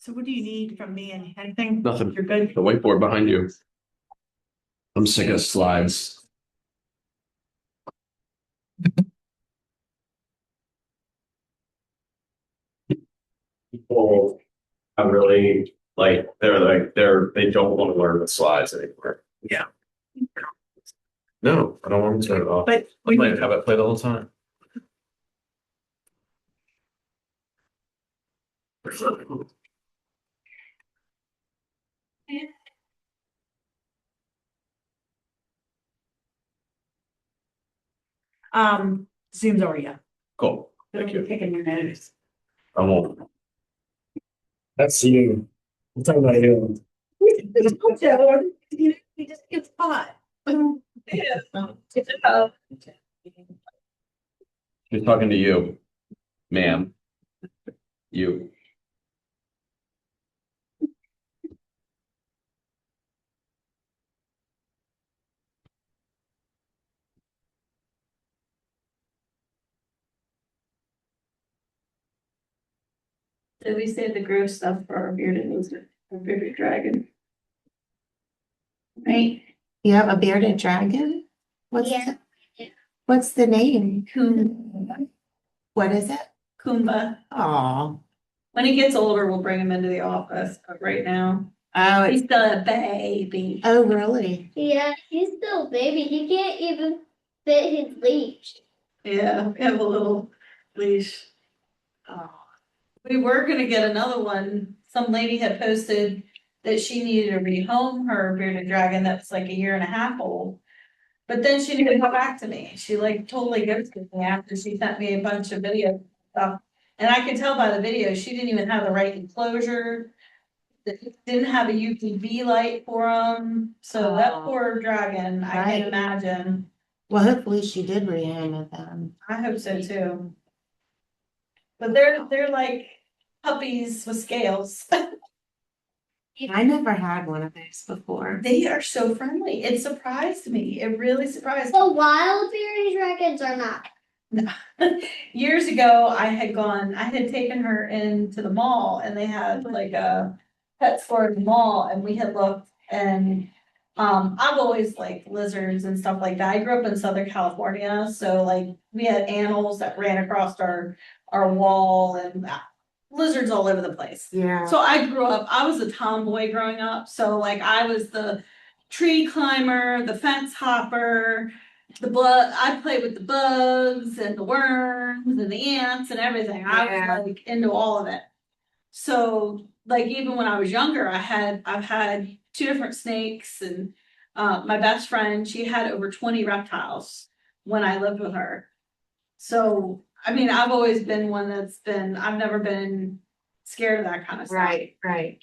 So what do you need from me? Anything? Nothing. You're good? The whiteboard behind you. I'm sick of slides. People are really they don't want to learn the slides anymore. Yeah. No, I don't want to at all. But I might have it play the whole time. Zoom's already up. Cool. Thank you. Taking your notes. I won't. That's you. I'm talking about you. He just gets hot. She's talking to you, ma'am. You. Did we save the gross stuff for our bearded lizard, our bearded dragon? Right? You have a bearded dragon? Yeah. What's the name? Kumba. What is it? Kumba. Oh, When he gets older, we'll bring him into the office, but right now, oh, he's still a baby. oh, really? Yeah, he's still a baby. He can't even fit his leash. Yeah, we have a little leash. Oh, We were gonna get another one. Some lady had posted that she needed to rehome her bearded dragon that's like a year and a half old. But then she didn't come back to me. She like totally ghosted me after she sent me a bunch of video stuff. And I could tell by the video, she didn't even have the right enclosure. Didn't have a UVB light for them. So that Oh. poor dragon, I Right. can imagine. well, hopefully she did rehome it then. I hope so too. But they're like puppies with scales. I never had one of those before. They are so friendly. It surprised me. It really surprised The wild bearded dragons are not. me. Years ago, I had taken her into the mall and they had like a pet store in the mall and we had looked and I've always liked lizards and stuff like that. I grew up in Southern California, so like we had animals that ran across our wall and lizards all over the place. Yeah. So I was a tomboy growing up. So like I was the tree climber, the fence hopper, I played with the bugs and the worms and the ants and everything. I Yeah. was like into all of it. So like even when I was younger, I've had two different snakes and my best friend, she had over 20 reptiles when I lived with her. So I mean, I've always been one I've never been scared of that kind of stuff. Right, right.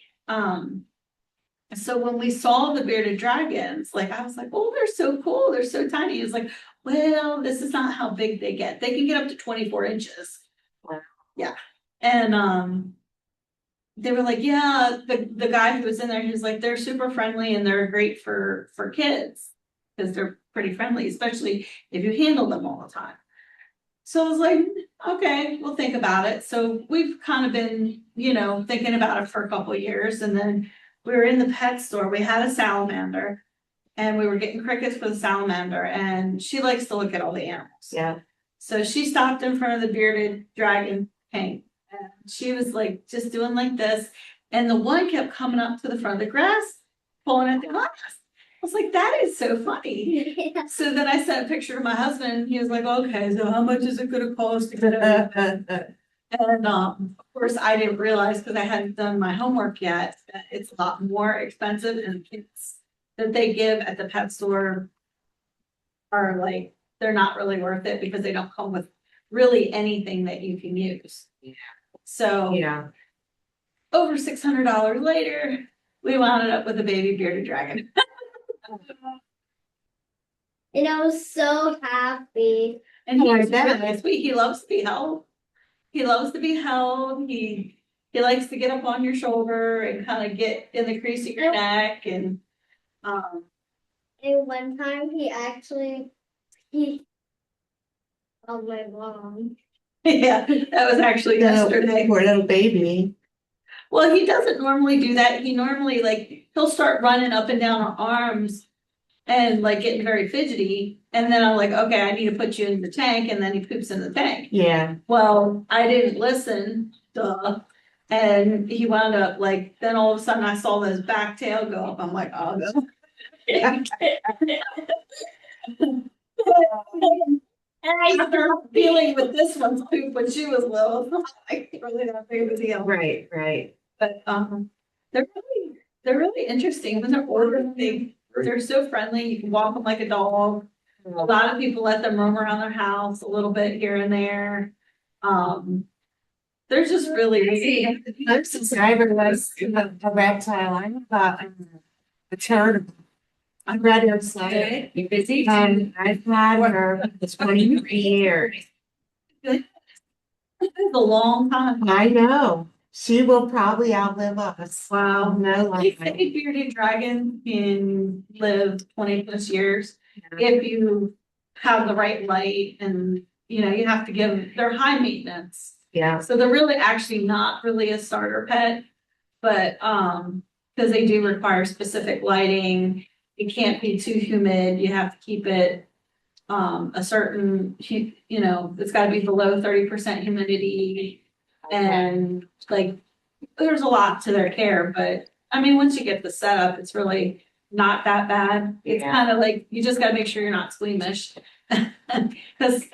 So when we saw the bearded dragons, like I was like, oh, they're so cool. They're so tiny. It's like, well, this is not how big they get. They can get up to 24 inches. Wow. Yeah. And they were like, yeah, the guy who was in there, he was like, they're super friendly and they're great for kids because they're pretty friendly, especially if you handle them all the time. So I was like, okay, we'll think about it. So we've kind of been, thinking about it for a couple of years. And then we were in the pet store. We had a salamander and we were getting crickets for the salamander. And she likes to look at all the animals. Yeah. So she stopped in front of the bearded dragon tank. And she was like just doing like this. And the one kept coming up to the front of the grass, pulling at the glass. I was like, that is so funny. Yeah. So then I sent a picture to my husband. He was like, okay, so how much is it going to cost to get it? And of course, I didn't realize because I hadn't done my homework yet that it's a lot more expensive. And the kits that they give at the pet store are like, they're not really worth it because they don't come with really anything that you can use. Yeah. So Yeah. over $600 later, we wound up with a baby bearded dragon. And I was so happy. And Oh, I he's bet. really sweet. He loves to be held. He loves to be held. He likes to get up on your shoulder and kind of get in the crease of your neck. And And one time he called my mom. yeah, that was actually No, yesterday. poor little baby. Well, he doesn't normally do that. He normally like, he'll start running up and down our arms and like getting very fidgety. And then I'm like, okay, I need to put you in the tank. And then he poops in the tank. Yeah. Well, I didn't listen, duh. And he wound up like, then all of a sudden I saw his back tail go up. I'm like, oh no. And I started dealing with this one's poop when she was little. Like, really not big of a deal. Right, right. But they're really interesting when they're older. They're so friendly. You can walk them like a dog. A lot of people let them roam around their house a little bit here and there. They're just really. My subscriber was a reptile. I thought a turtle. I read her say, You busy? and I've had her for 23 years. It's a long time. I know. She will probably outlive us. Wow. No, They like, say bearded dragon can live 20+ years if you have the right light and, you know, you have to give, they're high maintenance. yeah. So they're really actually not really a starter pet, but, because they do require specific lighting. It can't be too humid. You have to keep it, a certain, you know, it's gotta be below 30% humidity. And like, there's a lot to their care, but I mean, once you get the setup, it's really not that bad. It's Yeah. kind of like, you just gotta make sure you're not squeamish. Cause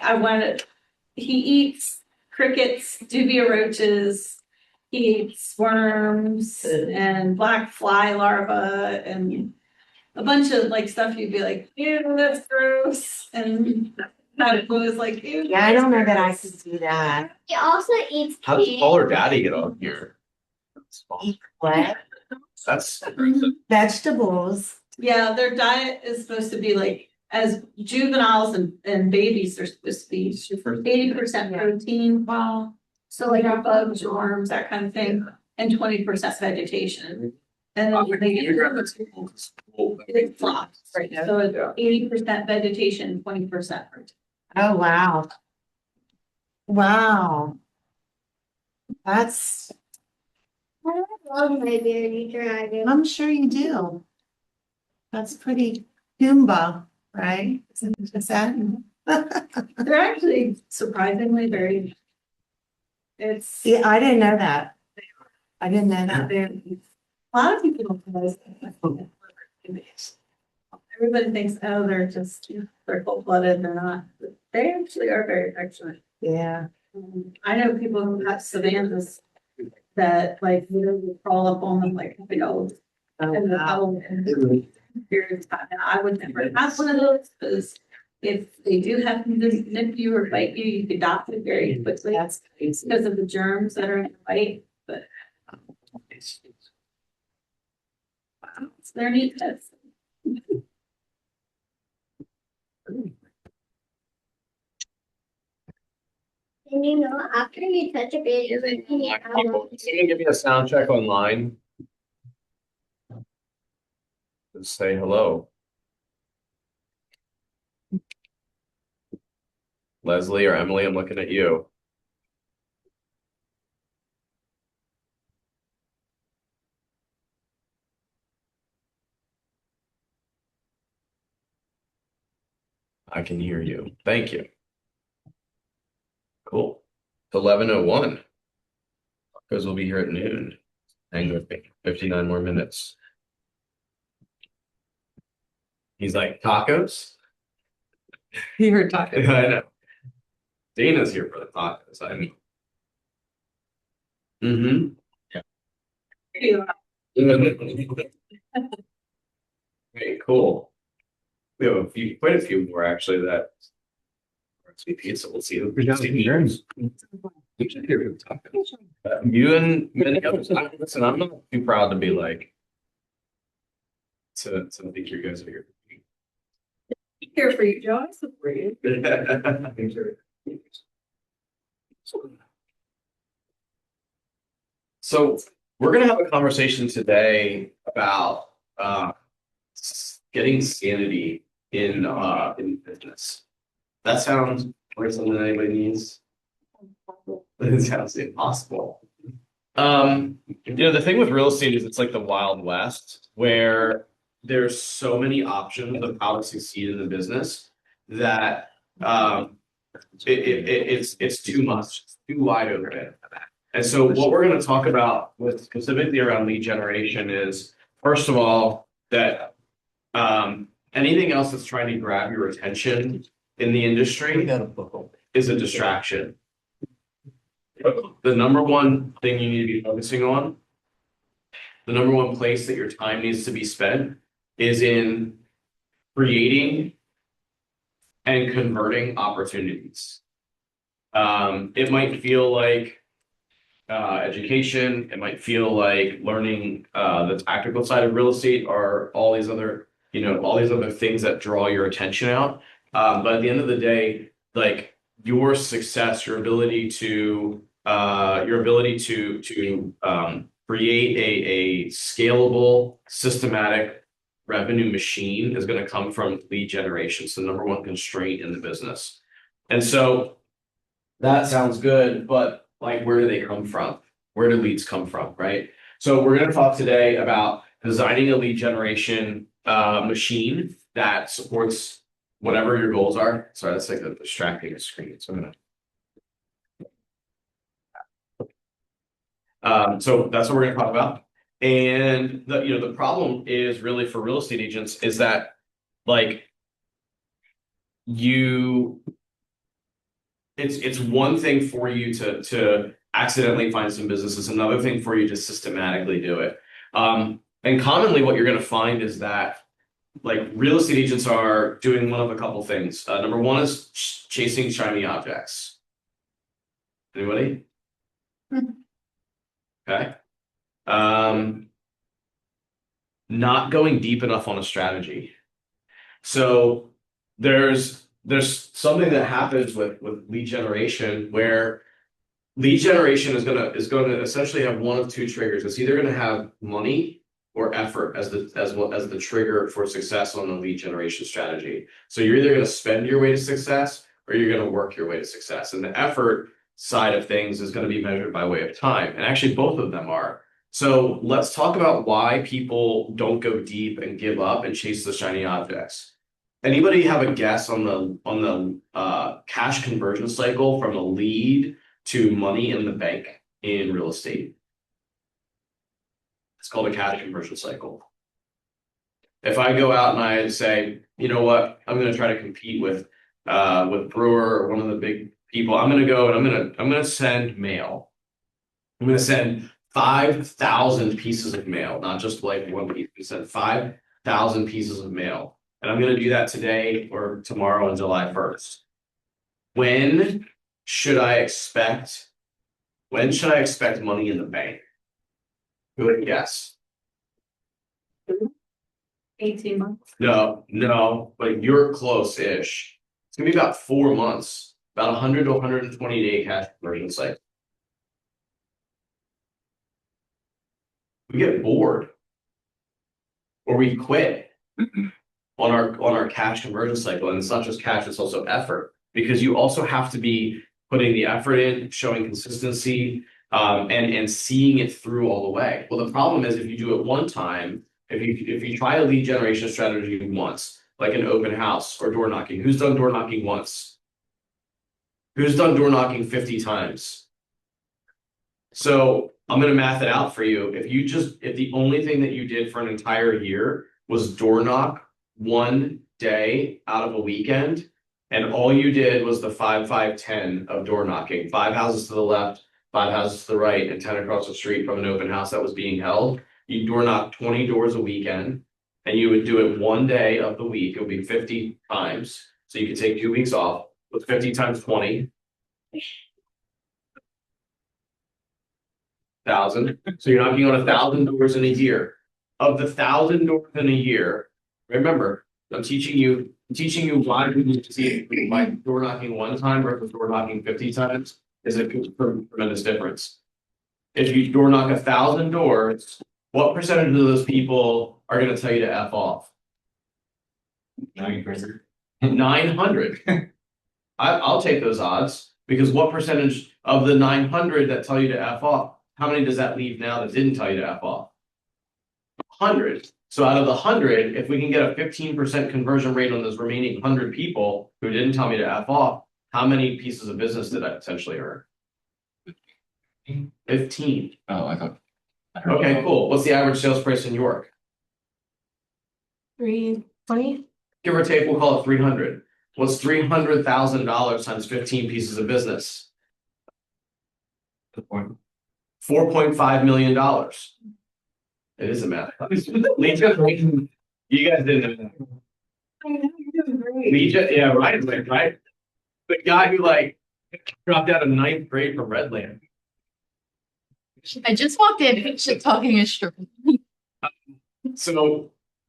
he eats crickets, dubia roaches, he eats worms and black fly larvae and a bunch of like stuff you'd be like, ew, that's gross. And that was like, ew. Yeah, I don't know that I could do that. He also eats How does cake. Paul daddy get on here? Eat what? That's Vegetables. Yeah, their diet is supposed to be like, as juveniles and babies, they're supposed to be 80% protein. Wow. So like our bugs, worms, that kind of thing, and 20% vegetation. And then it flops, right? So it's 80% vegetation, 20% protein. Oh, wow. Wow. That's, I love my bearded dragon. I'm sure you do. That's pretty Goomba, right? Is that? They're actually surprisingly very. It's. Yeah, I didn't know that. I didn't know that. A lot of people don't realize that. Everybody thinks, oh, they're just, they're cold-blooded, they're not. But they actually are very affectionate. Yeah. I know people who have savannas that like literally crawl up on them like dogs. And the hell in periods of time. And I would never have one of those because if they do happen to nip you or bite you, you could die very quickly That's crazy. because of the germs that are in the bite. But they're neat pets. And you know, after you touch a bearded dragon, you have Someone give me a sound check online. Just say hello. Leslie or Emily, I'm looking at you. I can hear you. Thank you. Cool. It's 11:01. Because we'll be here at noon. Hang with me. 59 more minutes. He's like, tacos? You heard talking. I know. Dana's here for the tacos. I mean. Okay, cool. We have quite a few more actually that. Sweet pizza. We'll see. You and many others. Listen, I'm not too proud to be like. To think you guys are here. Here for you, Joe. I support you. So we're gonna have a conversation today about getting sanity in business. That sounds like something anybody needs. It sounds impossible. The thing with real estate is it's like the Wild West where there's so many options of how to succeed in the business that it's too much, it's too wide open. And so what we're going to talk about with specifically around lead generation is, first of all, that anything else that's trying to grab your attention in the industry is a distraction. The number one thing you need to be focusing on, the number one place that your time needs to be spent is in creating and converting opportunities. It might feel like education, it might feel like learning the tactical side of real estate or all these other things that draw your attention out. But at the end of the day, like your success, your ability to create a scalable, systematic revenue machine is going to come from lead generation. It's the number one constraint in the business. And so that sounds good, but like, where do they come from? Where do leads come from, right? So we're going to talk today about designing a lead generation machine that supports whatever your goals are. Sorry, that's like a distracting screen. So I'm gonna. So that's what we're going to talk about. And the problem is really for real estate agents is that like it's one thing for you to accidentally find some business. It's another thing for you to systematically do it. And commonly what you're going to find is that like real estate agents are doing one of a couple things. Number one is chasing shiny objects. Anybody? Okay. Not going deep enough on a strategy. So there's something that happens with lead generation where lead generation is going to essentially have one of two triggers. It's either going to have money or effort as the trigger for success on the lead generation strategy. So you're either going to spend your way to success or you're going to work your way to success. And the effort side of things is going to be measured by way of time. And actually both of them are. So let's talk about why people don't go deep and give up and chase the shiny objects. Anybody have a guess on the cash conversion cycle from a lead to money in the bank in real estate? It's called a cash conversion cycle. If I go out and I say, you know what, I'm going to try to compete with Brewer or one of the big people. I'm going to go and I'm going to send mail. I'm going to send 5,000 pieces of mail, not just like one piece. We send 5,000 pieces of mail. And I'm going to do that today or tomorrow on July 1st. When should I expect money in the bank? Who would guess? 18 months. No, but you're close-ish. It's gonna be about 4 months, about 100 to 120 day cash conversion cycle. We get bored or we quit on our cash conversion cycle. And it's not just cash, it's also effort, because you also have to be putting the effort in, showing consistency, and seeing it through all the way. Well, the problem is if you do it one time, if you try a lead generation strategy once, like an open house or door knocking, who's done door knocking once? Who's done door knocking 50 times? So I'm going to math it out for you. If the only thing that you did for an entire year was door knock one day out of a weekend, and all you did was the 5, 5, 10 of door knocking, 5 houses to the left, 5 houses to the right, and 10 across the street from an open house that was being held, you door knock 20 doors a weekend, and you would do it one day of the week. It would be 50 times. So you could take 2 weeks off with 50 times 20. 1,000. So you're knocking on 1,000 doors in a year. Of the 1,000 doors in a year, remember, I'm teaching you why we need to see by door knocking one time versus door knocking 50 times is a tremendous difference. If you door knock 1,000 doors, what percentage of those people are going to tell you to F off? 900. 900. I'll take those odds, because what percentage of the 900 that tell you to F off how many does that leave now that didn't tell you to F off? 100. So out of the 100, if we can get a 15% conversion rate on those remaining 100 people who didn't tell me to F off, how many pieces of business did I potentially earn? 15. Oh, I thought. I heard Okay, about- cool. What's the average sales price in York? 320. Give or take, we'll call it 300. What's $300,000 times 15 pieces of business? Good point. $4.5 million. It is a math. Lee just- You guys didn't know that. Lee just, yeah, right, right. The guy who like dropped out of ninth grade from Redland. I just walked in, shit talking is true.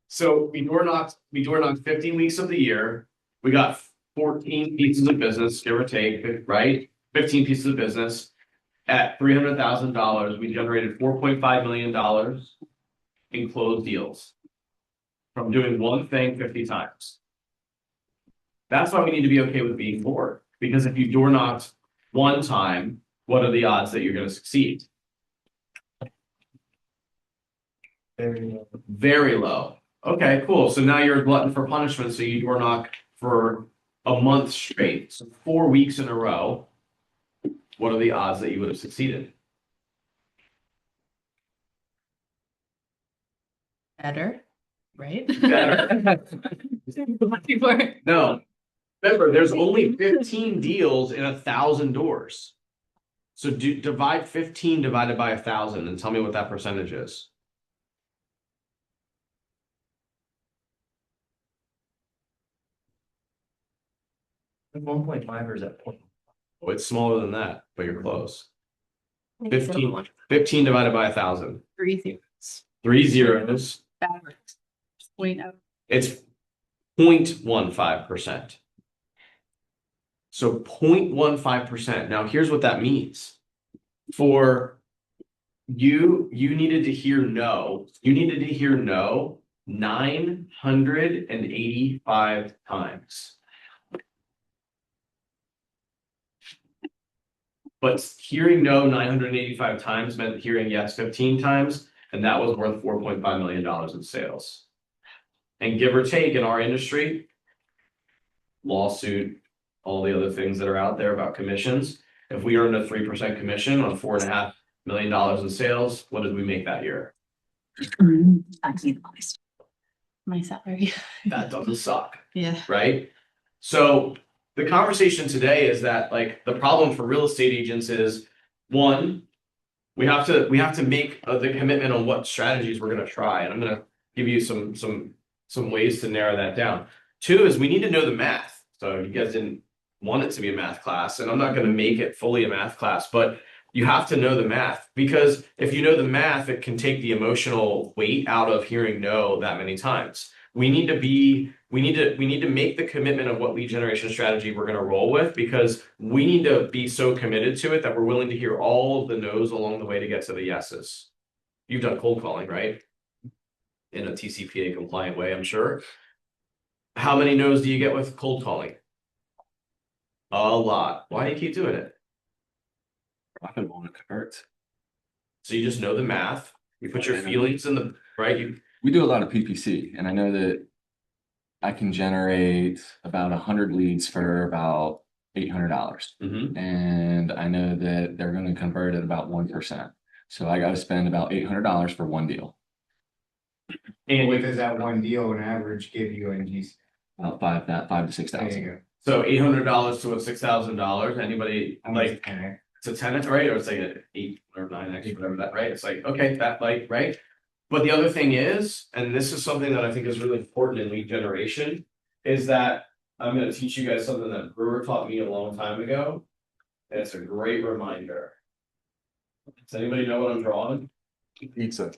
So we door knocked 15 weeks of the year. We got 14 pieces of business, give or take, right? 15 pieces of business. At $300,000, we generated $4.5 million in closed deals from doing one thing 50 times. That's why we need to be okay with being bored. Because if you door knocked one time, what are the odds that you're going to succeed? Very low. Okay, cool. So now you're a glutton for punishment. So you door knock for a month straight. So 4 weeks in a row. What are the odds that you would have succeeded? Better, right? Better. Before. No. Remember, there's only 15 deals in 1,000 doors. So divide 15 divided by 1,000 and tell me what that percentage is. Is 1.5 or is that point? Oh, it's smaller than that, but you're close. 15 divided by 1,000. 3 zeros. 3 zeros. Backwards. Point out. It's 0.15%. So 0.15%. Now here's what that means. For you needed to hear no. You needed to hear no 985 times. But hearing no 985 times meant hearing yes 15 times, and that was worth $4.5 million in sales. And give or take in our industry, lawsuit, all the other things that are out there about commissions. If we earned a 3% commission on $4.5 million in sales, what did we make that year? Actually, honest. My salary. That doesn't suck, Yeah. right? So the conversation today is that like the problem for real estate agents is one, we have to make the commitment on what strategies we're going to try, and I'm going to give you some ways to narrow that down. Two is we need to know the math. So you guys didn't want it to be a math class, and I'm not going to make it fully a math class, but you have to know the math, because if you know the math, it can take the emotional weight out of hearing no that many times. We need to make the commitment of what lead generation strategy we're going to roll with, because we need to be so committed to it that we're willing to hear all of the no's along the way to get to the yeses. You've done cold calling, right? In a TCPA compliant way, I'm sure. How many no's do you get with cold calling? A lot. Why do you keep doing it? Profitable and it converts. So you just know the math. You put your feelings in the right. We do a lot of PPC, and I know that I can generate about 100 leads for about $800. And I know that they're going to convert at about 1%. So I got to spend about $800 for one deal. And What does that one deal on average give you in GC? About five to There 6,000. you go. so $800 to a $6,000. Anybody How much like can I- it's a 10, right? Or it's like an 8 or 9, actually, whatever that, right? It's like, okay, that like, right? But the other thing is, and this is something that I think is really important in lead generation, is that I'm going to teach you guys something that Brewer taught me a long time ago. And it's a great reminder. Does anybody know what I'm drawing? Pizza.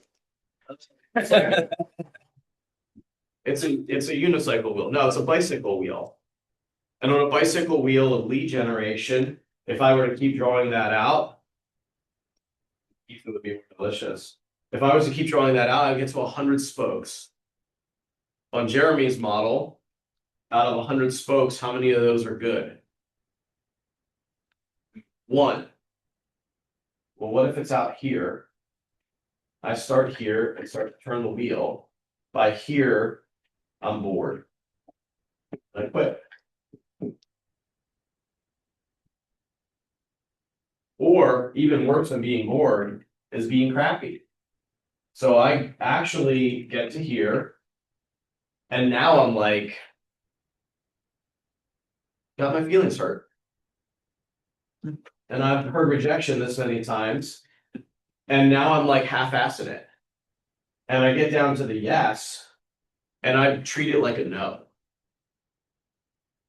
It's a unicycle wheel. No, it's a bicycle wheel. And on a bicycle wheel of lead generation, if I were to keep drawing that out, Ethan would be more delicious. If I was to keep drawing that out, I'd get to 100 spokes. On Jeremy's model, out of 100 spokes, how many of those are good? One. well, what if it's out here? I start here and start to turn the wheel. By here, I'm bored. I quit. Or even worse than being bored is being crappy. So I actually get to here, and now I'm like, got my feelings hurt. And I've heard rejection this many times, and now I'm like half-assing it. And I get down to the yes, and I treat it like a no.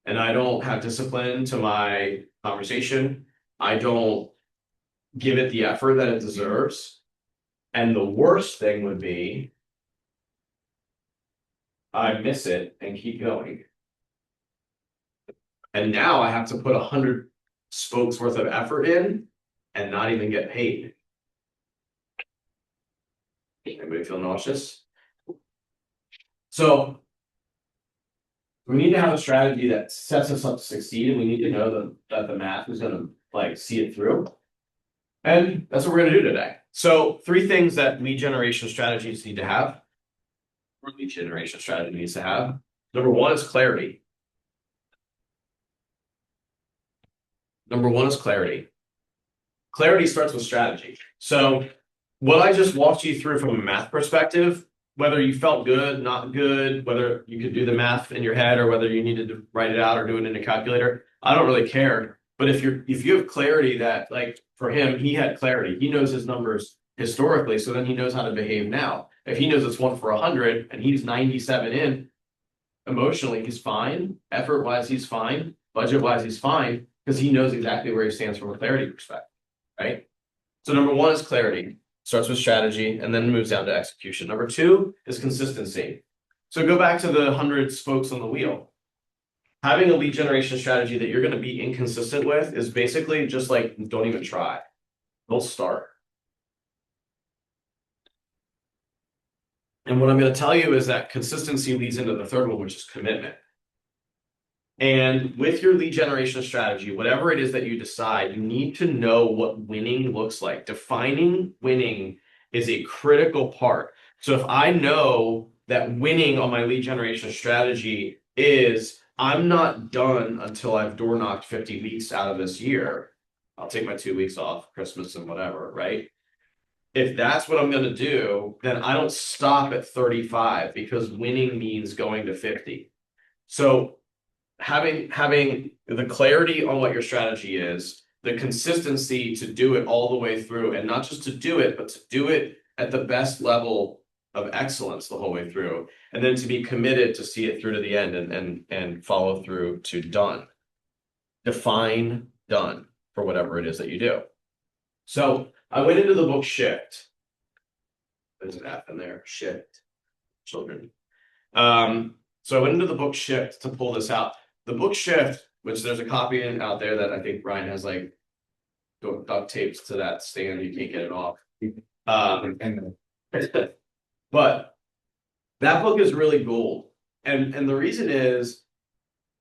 And I don't have discipline to my conversation. I don't give it the effort that it deserves. And the worst thing would be I miss it and keep going. And now I have to put 100 spokes worth of effort in and not even get paid. Anybody feel nauseous? So we need to have a strategy that sets us up to succeed, and we need to know that the math is going to like see it through. And that's what we're going to do today. So 3 things that lead generation strategies need to have. Or lead generation strategy needs to have. Number 1 is clarity. Number 1 is clarity. Clarity starts with strategy. So what I just walked you through from a math perspective, whether you felt good, not good, whether you could do the math in your head or whether you needed to write it out or do it in a calculator, I don't really care. But if you have clarity that, like for him, he had clarity. He knows his numbers historically, so then he knows how to behave now. If he knows it's 1 for 100 and he's 97 in, emotionally he's fine. Effort-wise, he's fine. Budget-wise, he's fine because he knows exactly where he stands from a clarity perspective, right? So number 1 is clarity. Starts with strategy and then moves down to execution. Number 2 is consistency. So go back to the 100 spokes on the wheel. Having a lead generation strategy that you're going to be inconsistent with is basically just like, don't even try. They'll start. And what I'm going to tell you is that consistency leads into the 3rd one, which is commitment. And with your lead generation strategy, whatever it is that you decide, you need to know what winning looks like. Defining winning is a critical part. So if I know that winning on my lead generation strategy is I'm not done until I've door knocked 50 weeks out of this year, I'll take my 2 weeks off, Christmas and whatever, right? If that's what I'm going to do, then I don't stop at 35 because winning means going to 50. So having the clarity on what your strategy is, the consistency to do it all the way through, and not just to do it, but to do it at the best level of excellence the whole way through, and then to be committed to see it through to the end and follow through to done. Define done for whatever it is that you do. So I went into the book Shift. There's an F in there, Shift, children. So I went into the book Shift to pull this out. The book Shift, which there's a copy out there that I think Brian has like duct taped to that stand, you can't get it off. But that book is really gold. And the reason is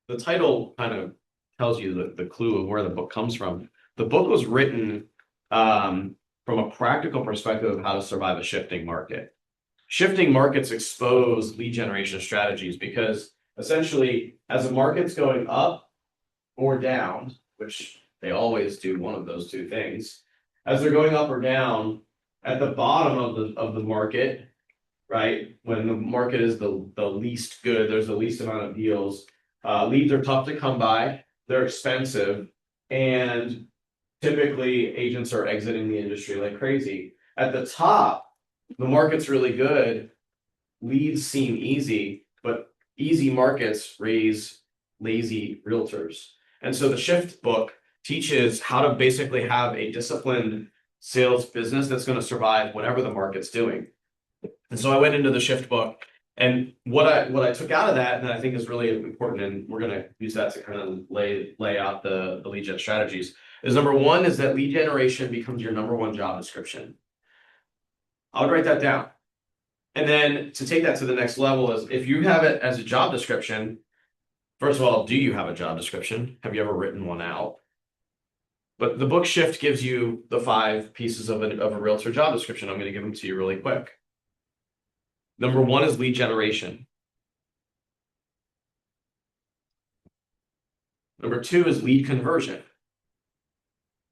the title kind of tells you the clue of where the book comes from. The book was written from a practical perspective of how to survive a shifting market. Shifting markets expose lead generation strategies because essentially as the market's going up or down, which they always do one of those 2 things, as they're going up or down, at the bottom of the market, right, when the market is the least good, there's the least amount of deals, leads are tough to come by, they're expensive, and typically agents are exiting the industry like crazy. At the top, the market's really good, leads seem easy, but easy markets raise lazy realtors. And so the Shift book teaches how to basically have a disciplined sales business that's going to survive whatever the market's doing. And so I went into the Shift book, and what I took out of that, and I think is really important, and we're going to use that to kind of lay out the lead gen strategies, is number 1 is that lead generation becomes your number 1 job description. I would write that down. And then to take that to the next level is if you have it as a job description, first of all, do you have a job description? Have you ever written one out? But the book Shift gives you the 5 pieces of a realtor job description. I'm going to give them to you really quick. Number 1 is lead generation. Number 2 is lead conversion.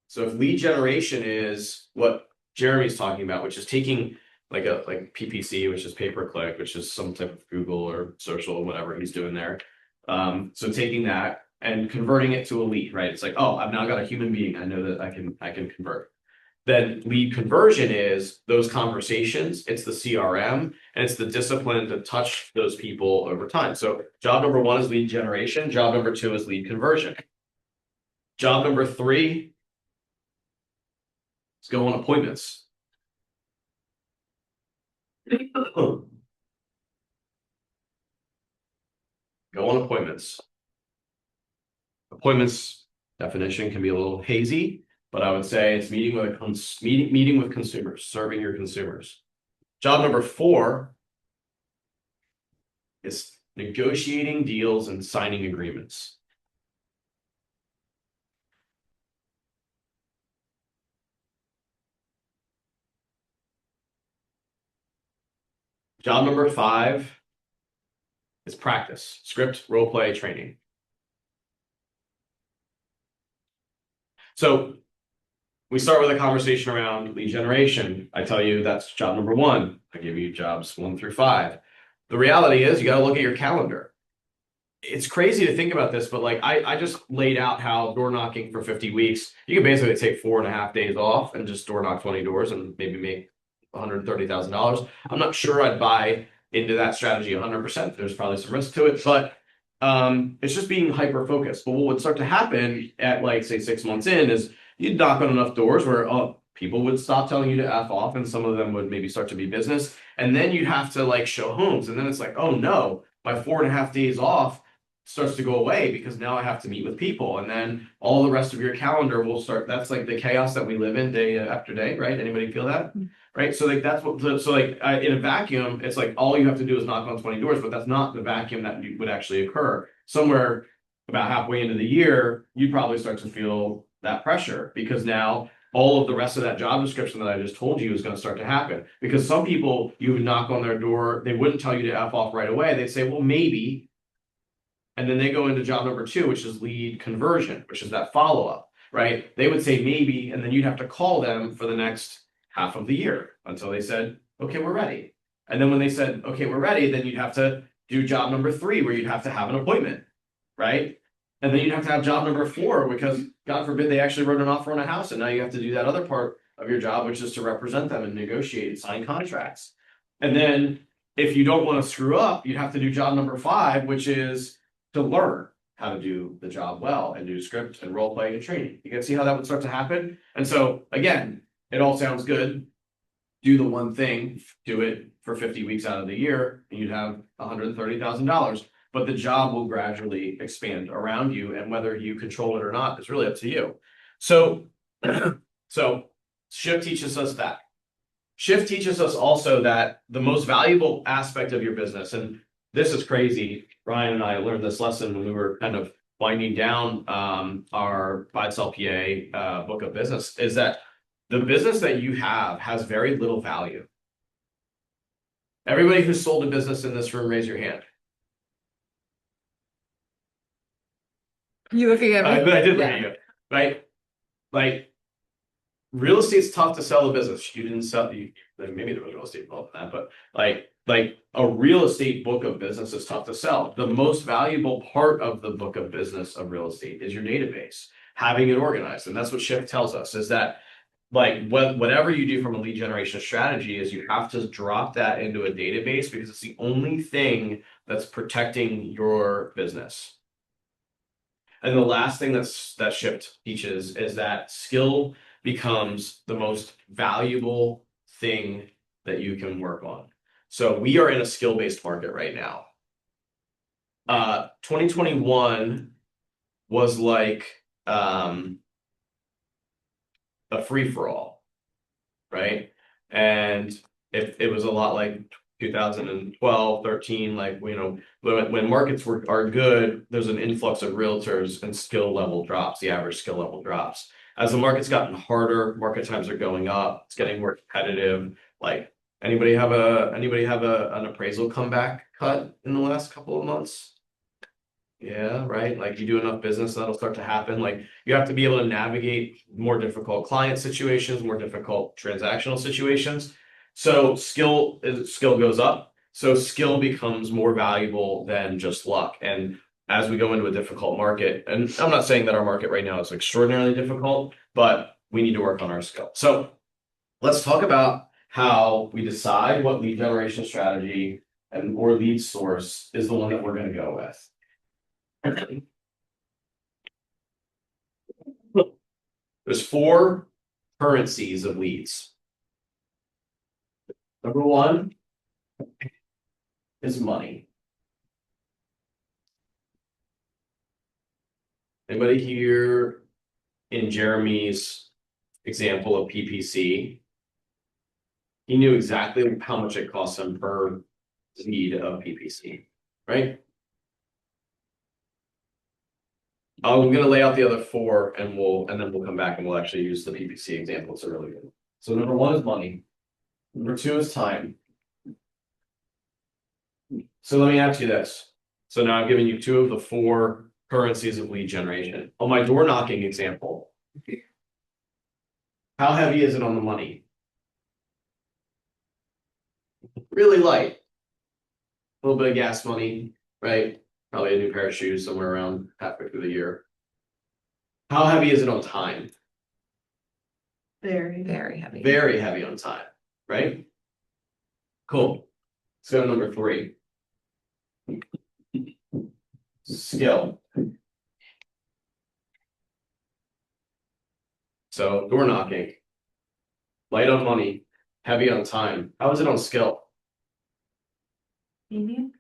So if lead generation is what Jeremy's talking about, which is taking like PPC, which is pay per click, which is some type of Google or social or whatever he's doing there. So taking that and converting it to a lead, right? It's like, oh, I've now got a human being. I know that I can convert. Then lead conversion is those conversations, it's the CRM, and it's the discipline to touch those people over time. So job number 1 is lead generation. Job number 2 is lead conversion. Job number 3 is go on appointments. Go on appointments. Appointments definition can be a little hazy, but I would say it's meeting with consumers, serving your consumers. Job number 4 is negotiating deals and signing agreements. Job number 5 is practice, script, role play, training. So we start with a conversation around lead generation. I tell you that's job number 1. I give you jobs 1 through 5. The reality is you got to look at your calendar. It's crazy to think about this, but like I just laid out how door knocking for 50 weeks, you can basically take 4.5 days off and just door knock 20 doors and maybe make $130,000. I'm not sure I'd buy into that strategy 100%. There's probably some risk to it, but it's just being hyper focused. But what would start to happen at like say 6 months in is you'd knock on enough doors where people would stop telling you to F off, and some of them would maybe start to be business, and then you'd have to like show homes, and then it's like, oh no, my 4.5 days off starts to go away because now I have to meet with people, and then all the rest of your calendar will start. That's like the chaos that we live in day after day, right? Anybody feel that? Right? So like that's what. So like in a vacuum, it's like all you have to do is knock on 20 doors, but that's not the vacuum that would actually occur. Somewhere about halfway into the year, you probably start to feel that pressure because now all of the rest of that job description that I just told you is going to start to happen. Because some people, you would knock on their door, they wouldn't tell you to F off right away. They'd say, well, maybe. And then they go into job number 2, which is lead conversion, which is that follow-up, right? They would say maybe, and then you'd have to call them for the next half of the year until they said, okay, we're ready. And then when they said, okay, we're ready, then you'd have to do job number 3, where you'd have to have an appointment, right? And then you'd have to have job number 4, because God forbid they actually wrote an offer on a house, and now you have to do that other part of your job, which is to represent them and negotiate and sign contracts. And then if you don't want to screw up, you'd have to do job number 5, which is to learn how to do the job well and do script and role play and training. You can see how that would start to happen. And so again, it all sounds good. Do the one thing, do it for 50 weeks out of the year, and you'd have $130,000. But the job will gradually expand around you, and whether you control it or not is really up to you. So, Shift teaches us that. Shift teaches us also that the most valuable aspect of your business, and this is crazy. Ryan and I learned this lesson when we were kind of winding down our Buy Sell PA book of business, is that the business that you have has very little value. Everybody who's sold a business in this room, raise your hand. You looking at me? But I did look at you, right? Like, real estate's tough to sell a business. You didn't sell, maybe there was real estate involved in that, but like a real estate book of business is tough to sell. The most valuable part of the book of business of real estate is your database, having it organized. And that's what Shift tells us, is that like whatever you do from a lead generation strategy is you have to drop that into a database, because it's the only thing that's protecting your business. And the last thing that Shift teaches is that skill becomes the most valuable thing that you can work on. So we are in a skill-based market right now. 2021 was like a free-for-all, right? And it was a lot like 2012, 13, like, you know, when markets are good, there's an influx of realtors and skill level drops, the average skill level drops. As the market's gotten harder, market times are going up, it's getting more competitive. Like, anybody have an appraisal comeback cut in the last couple of months? Yeah, right. Like, you do enough business, that'll start to happen. Like, you have to be able to navigate more difficult client situations, more difficult transactional situations. So skill goes up. So skill becomes more valuable than just luck. And as we go into a difficult market, and I'm not saying that our market right now is extraordinarily difficult, but we need to work on our skill. So let's talk about how we decide what lead generation strategy and or lead source is the one that we're going to go with. There's 4 currencies of leads. Number 1 is money. Anybody here in Jeremy's example of PPC? He knew exactly how much it costs him per lead of PPC, right? I'm going to lay out the other 4 and then we'll come back and we'll actually use the PPC example. It's a really good one. So number 1 is money. Number 2 is time. So let me ask you this. So now I've given you 2 of the 4 currencies of lead generation. On my door knocking example, how heavy is it on the money? Really light. A little bit of gas money, right? Probably a new pair of shoes somewhere around halfway through the year. How heavy is it on time? Very. Very heavy. Very heavy on time, right? Cool. Let's go to number 3. Skill. So door knocking. Light on money, heavy on time. How is it on skill? Medium?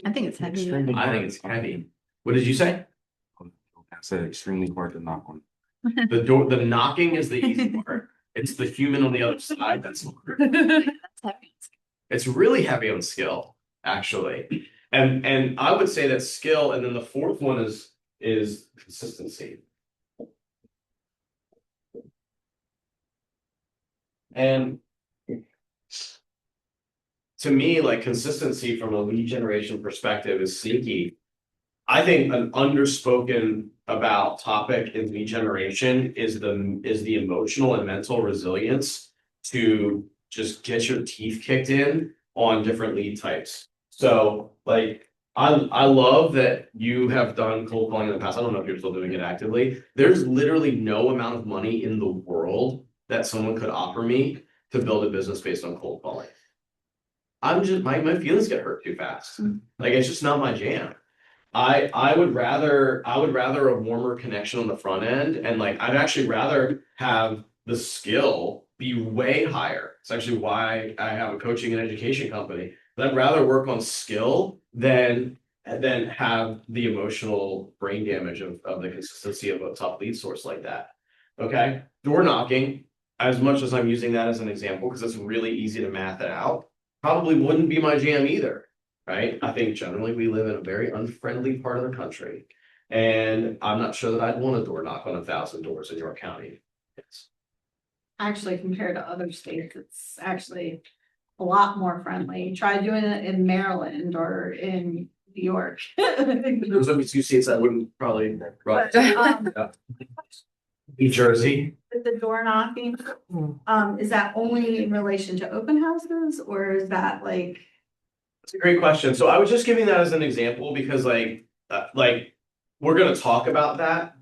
I think it's heavy. Extremely I hard think it's to knock heavy. What did you say? on. I said extremely hard to knock on. The knocking is the easy part. It's the human on the other side that's hard. That's heavy. It's really heavy on skill, actually. And I would say that skill, and then the 4th one is consistency. And to me, like, consistency from a lead generation perspective is sneaky. I think an underspoken about topic in lead generation is the emotional and mental resilience to just get your teeth kicked in on different lead types. So, like, I love that you have done cold calling in the past. I don't know if you're still doing it actively. There's literally no amount of money in the world that someone could offer me to build a business based on cold calling. I'm just my feelings get hurt too fast. Like, it's just not my jam. I would rather a warmer connection on the front end, and like, I'd actually rather have the skill be way higher. It's actually why I have a coaching and education company. But I'd rather work on skill than have the emotional brain damage of the consistency of a tough lead source like that. Okay, door knocking, as much as I'm using that as an example because it's really easy to math it out, probably wouldn't be my jam either. Right? I think generally we live in a very unfriendly part of the country. And I'm not sure that I'd want to door knock on 1,000 doors in York County. Yes. Actually, compared to other states, it's actually a lot more friendly. Try doing it in Maryland or in New York. Those are 2 states I wouldn't probably run. But, New Jersey. with the door knocking, is that only in relation to open houses or is that like? It's a great question. So I was just giving that as an example because like we're going to talk about that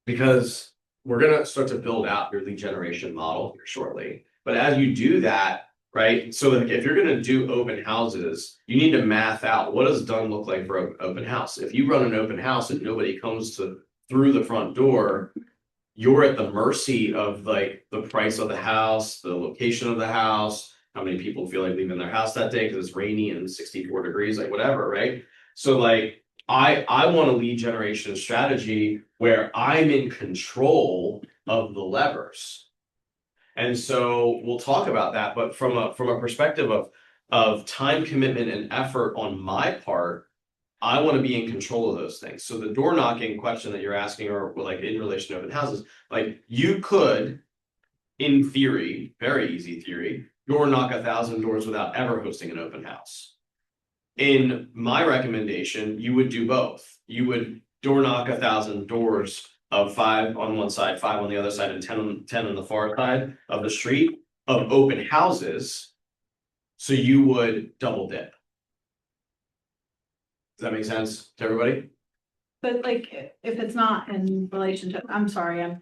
because we're going to start to build out your lead generation model here shortly. But as you do that, right? So like if you're going to do open houses, you need to math out what does done look like for an open house. If you run an open house and nobody comes through the front door, you're at the mercy of like the price of the house, the location of the house, how many people feel like leaving their house that day because it's rainy and 64 degrees, like whatever, right? So like I want a lead generation strategy where I'm in control of the levers. And so we'll talk about that, but from a perspective of time commitment and effort on my part, I want to be in control of those things. So the door knocking question that you're asking, or like in relation to open houses, like you could, in theory, very easy theory, door knock 1,000 doors without ever hosting an open house. In my recommendation, you would do both. You would door knock 1,000 doors of 5 on one side, 5 on the other side, and 10 on the far side of the street of open houses. So you would double dip. Does that make sense to everybody? But like, if it's not in relation to, I'm sorry, I'm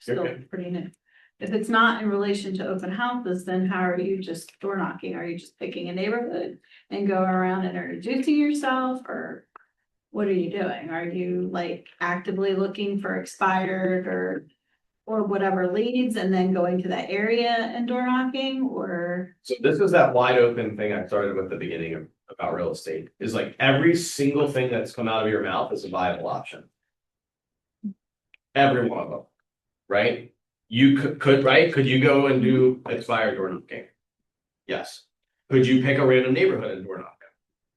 still Okay. pretty new. If it's not in relation to open houses, then how are you just door knocking? Are you just picking a neighborhood and going around and introducing yourself, or what are you doing? Are you like actively looking for expired or whatever leads and then going to that area and door knocking, or? So this is that wide open thing I started with at the beginning of about real estate, is like every single thing that's come out of your mouth is a viable option. Every one of them, right? You could right? Could you go and do expired door knocking? Yes. Could you pick a random neighborhood and door knock?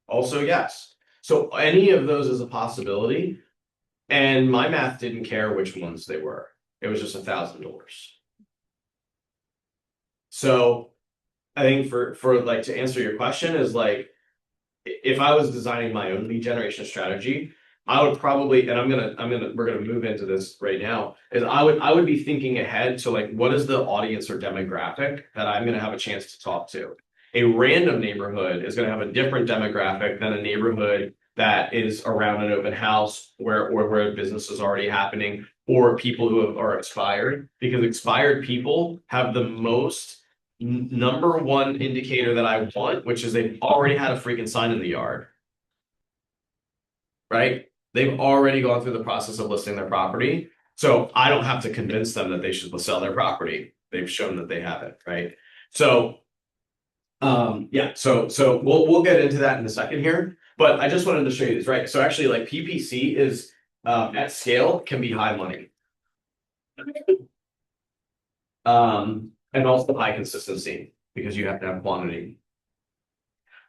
Also, yes. So any of those is a possibility. And my math didn't care which ones they were. It was just 1,000 doors. So I think for like to answer your question is like, if I was designing my own lead generation strategy, I would probably, and we're gonna move into this right now, is I would be thinking ahead to like, what is the audience or demographic that I'm gonna have a chance to talk to? A random neighborhood is gonna have a different demographic than a neighborhood that is around an open house where business is already happening, or people who are expired, because expired people have the most number one indicator that I want, which is they've already had a freaking sign in the yard. Right? They've already gone through the process of listing their property. So I don't have to convince them that they should sell their property. They've shown that they have it, right? So yeah, so we'll get into that in a second here. But I just wanted to show you this, right? So actually, like PPC is at scale can be high money. And also high consistency, because you have to have quantity.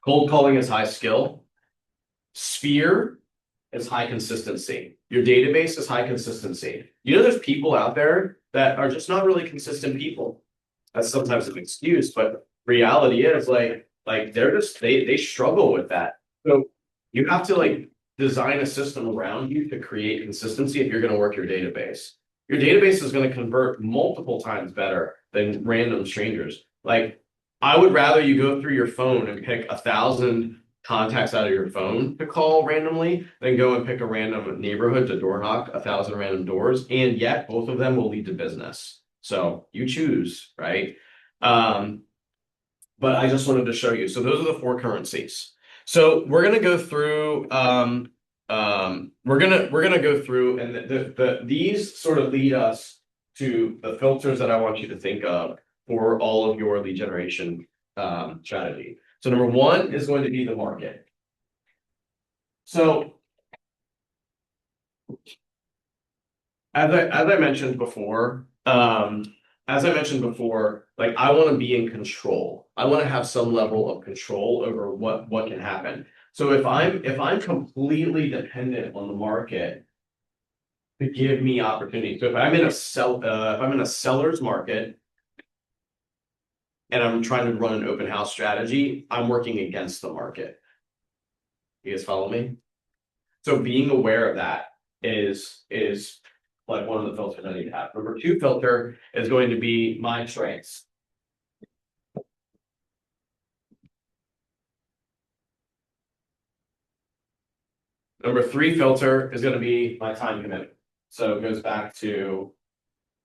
Cold calling is high skill. Sphere is high consistency. Your database is high consistency. You know, there's people out there that are just not really consistent people. That's sometimes an excuse, but reality is like they're just they struggle with that. So you have to like design a system around you to create consistency if you're going to work your database. Your database is going to convert multiple times better than random strangers. Like, I would rather you go through your phone and pick 1,000 contacts out of your phone to call randomly than go and pick a random neighborhood to door knock 1,000 random doors. And yet both of them will lead to business. So you choose, right? But I just wanted to show you. So those are the 4 currencies. So we're gonna go through. We're gonna go through, and these sort of lead us to the filters that I want you to think of for all of your lead generation strategy. So number 1 is going to be the market. So as I mentioned before, like I want to be in control. I want to have some level of control over what can happen. So if I'm completely dependent on the market to give me opportunity. So if I'm in a seller's market and I'm trying to run an open house strategy, I'm working against the market. You guys follow me? So being aware of that is like one of the filters I need to have. Number 2 filter is going to be my strengths. Number 3 filter is going to be my time commitment. So it goes back to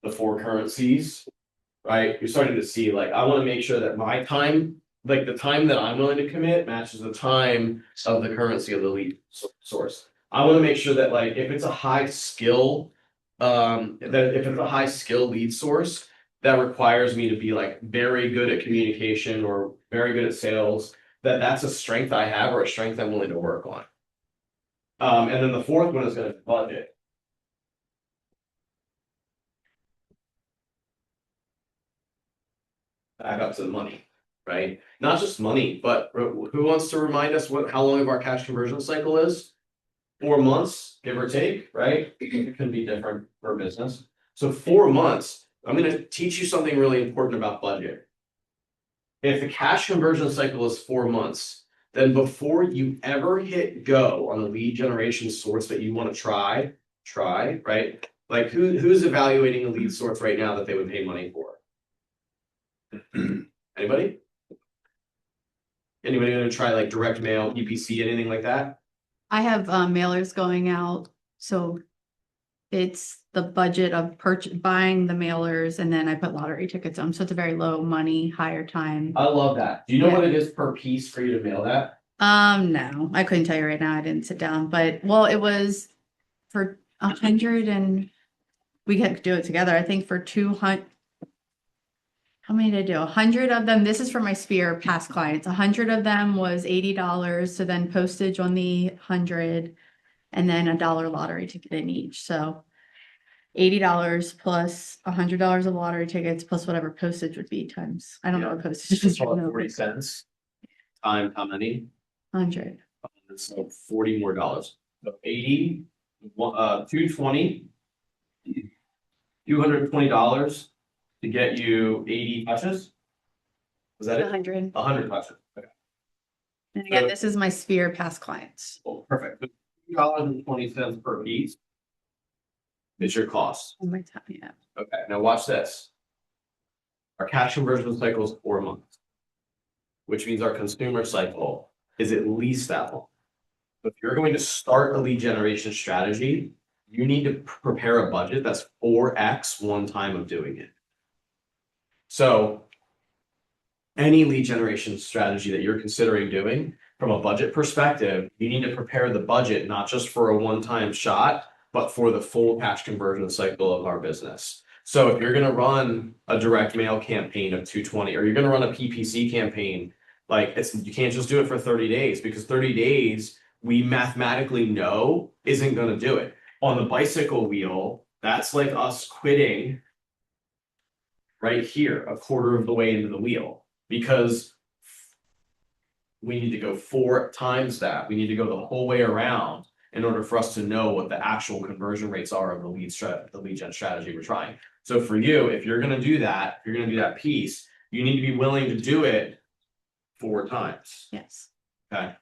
the 4 currencies, right? You're starting to see, like, I want to make sure that my time, like the time that I'm willing to commit matches the time of the currency of the lead source. I want to make sure that, like, if it's a high skill, lead source that requires me to be like very good at communication or very good at sales, that's a strength I have or a strength I'm willing to work on. And then the 4th one is going to be budget. Back up to the money, right? Not just money, but who wants to remind us how long of our cash conversion cycle is? 4 months, give or take, right? It can be different per business. So 4 months, I'm gonna teach you something really important about budget. If the cash conversion cycle is 4 months, then before you ever hit go on the lead generation source that you want to try, right? Like who's evaluating a lead source right now that they would pay money for? Anybody? Anybody gonna try like direct mail, EPC, anything like that? I have mailers going out, so it's the budget of buying the mailers and then I put lottery tickets on. So it's a very low money, higher time. I love that. Do you know Yeah. what it is per piece for you to mail that? No, I couldn't tell you right now. I didn't sit down, but well, it was for 100 and we could do it together. I think for 200. How many did I do? 100 of them. This is for my Sphere past clients. 100 of them was $80. So then postage on the 100 and then $1 lottery ticket in each. So $80 plus $100 of lottery tickets plus whatever postage would be times. I don't know what postage is. Call it 40 cents. Times how many? 100. So 40 more dollars. So 80, 220, $220 to get you 80 touches. Was that it? 100. 100 touches. Okay. And again, this is my Sphere past clients. Well, perfect. $2.20 per piece is your cost. Oh my time, yeah. Okay, now watch this. Our cash conversion cycle is 4 months, which means our consumer cycle is at least that long. If you're going to start a lead generation strategy, you need to prepare a budget that's 4x one time of doing it. So any lead generation strategy that you're considering doing, from a budget perspective, you need to prepare the budget not just for a one-time shot, but for the full cash conversion cycle of our business. So if you're going to run a direct mail campaign of 220, or you're going to run a PPC campaign, like you can't just do it for 30 days, because 30 days we mathematically know isn't going to do it. On the bicycle wheel, that's like us quitting right here, a quarter of the way into the wheel, because we need to go 4 times that. We need to go the whole way around in order for us to know what the actual conversion rates are of the lead gen strategy we're trying. So for you, if you're going to do that, if you're going to do that piece, you need to be willing to do it 4 times. Yes. Okay.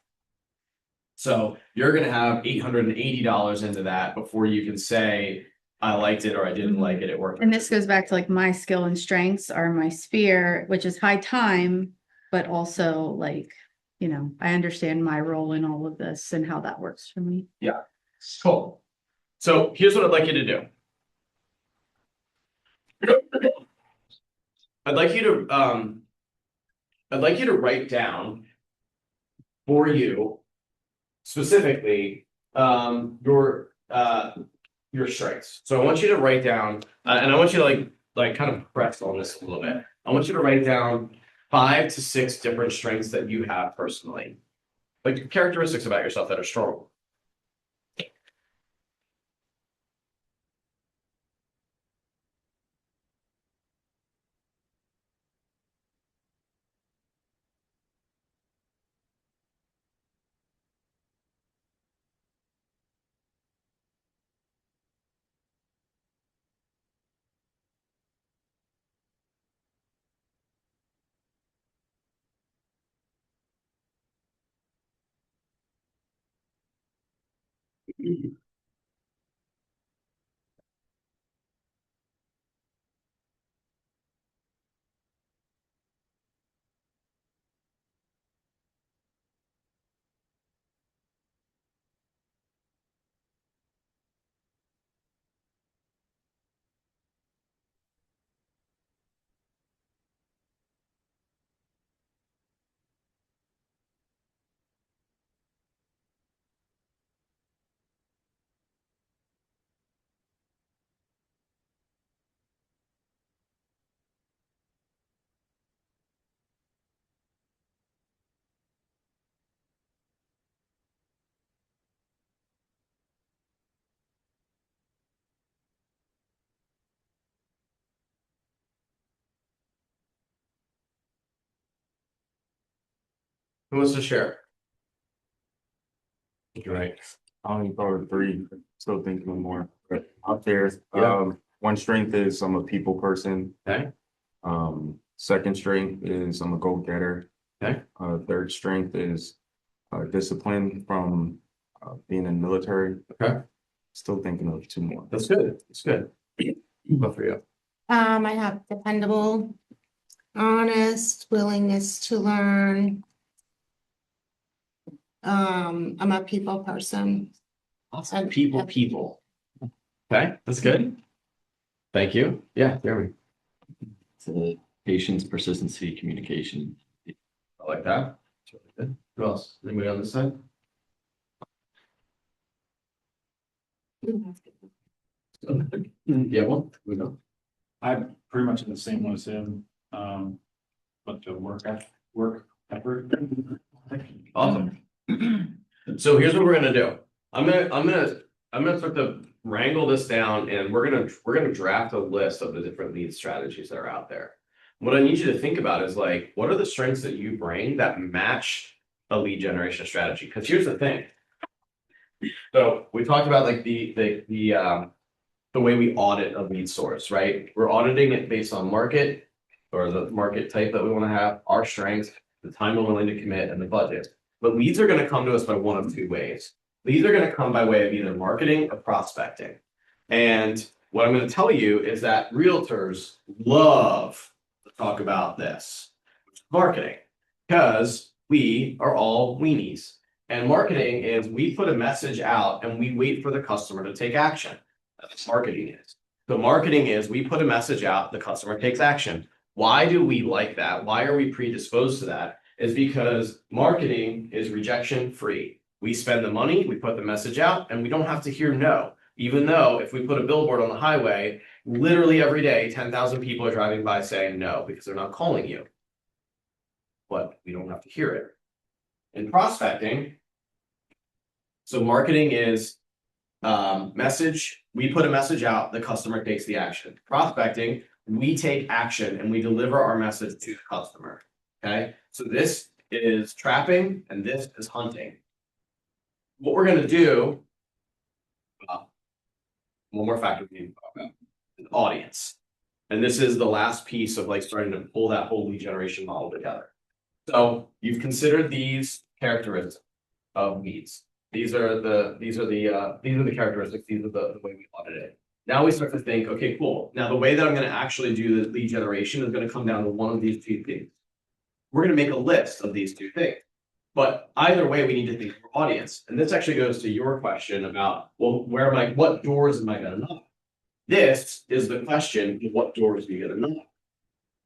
So you're going to have $880 into that before you can say, I liked it or I didn't like it. It worked. And this goes back to like my skill and strengths are my Sphere, which is high time, but also like, you know, I understand my role in all of this and how that works for me. Yeah. Cool. So here's what I'd like you to do. I'd like you to write down for you specifically your strengths. So I want you to write down, and I want you to like kind of press on this a little bit. I want you to write down 5 to 6 different strengths that you have personally, like characteristics about yourself that are strong. Who wants to share? You're right. I only thought of three, still thinking of more, but out there, Yeah. one strength is I'm a people person. Okay. Second strength is I'm a go-getter. Okay. Third strength is discipline from being in the military. Okay. Still thinking of two more. That's good. That's good. What for you? I have dependable, honest, willingness to learn. I'm a people person. Awesome. People. Okay, that's good. Thank you. Yeah, Jeremy. It's a patience, persistency, communication. I like that. That's really good. Who else? Anybody on this side? Yeah, well, we know. I'm pretty much in the same one as him, but the work effort. Awesome. So here's what we're gonna do. I'm gonna start to wrangle this down, and we're gonna draft a list of the different lead strategies that are out there. What I need you to think about is like, what are the strengths that you bring that match a lead generation strategy? Because here's the thing. So we talked about like the way we audit a lead source, right? We're auditing it based on market or the market type that we want to have, our strengths, the time we're willing to commit, and the budget. But leads are going to come to us by one of two ways. Leads are going to come by way of either marketing or prospecting. And what I'm going to tell you is that realtors love to talk about this, which is marketing, because we are all weenies. And marketing is we put a message out and we wait for the customer to take action. That's what marketing is. So marketing is we put a message out, the customer takes action. Why do we like that? Why are we predisposed to that? Is because marketing is rejection free. We spend the money, we put the message out, and we don't have to hear no. Even though if we put a billboard on the highway, literally every day, 10,000 people are driving by saying no because they're not calling you. But we don't have to hear it. In prospecting, so marketing is message, we put a message out, the customer takes the action. Prospecting, we take action and we deliver our message to the customer. Okay, so this is trapping and this is hunting. What we're going to do, one more factor we need to talk about, is audience. And this is the last piece of like starting to pull that whole lead generation model together. So you've considered these characteristics of leads. These are the characteristics. These are the way we audit it. Now we start to think, okay, cool. Now the way that I'm going to actually do the lead generation is going to come down to one of these two things. We're going to make a list of these two things. But either way, we need to think of our audience. And this actually goes to your question about, well, what doors am I going to knock? This is the question, what doors are you going to knock?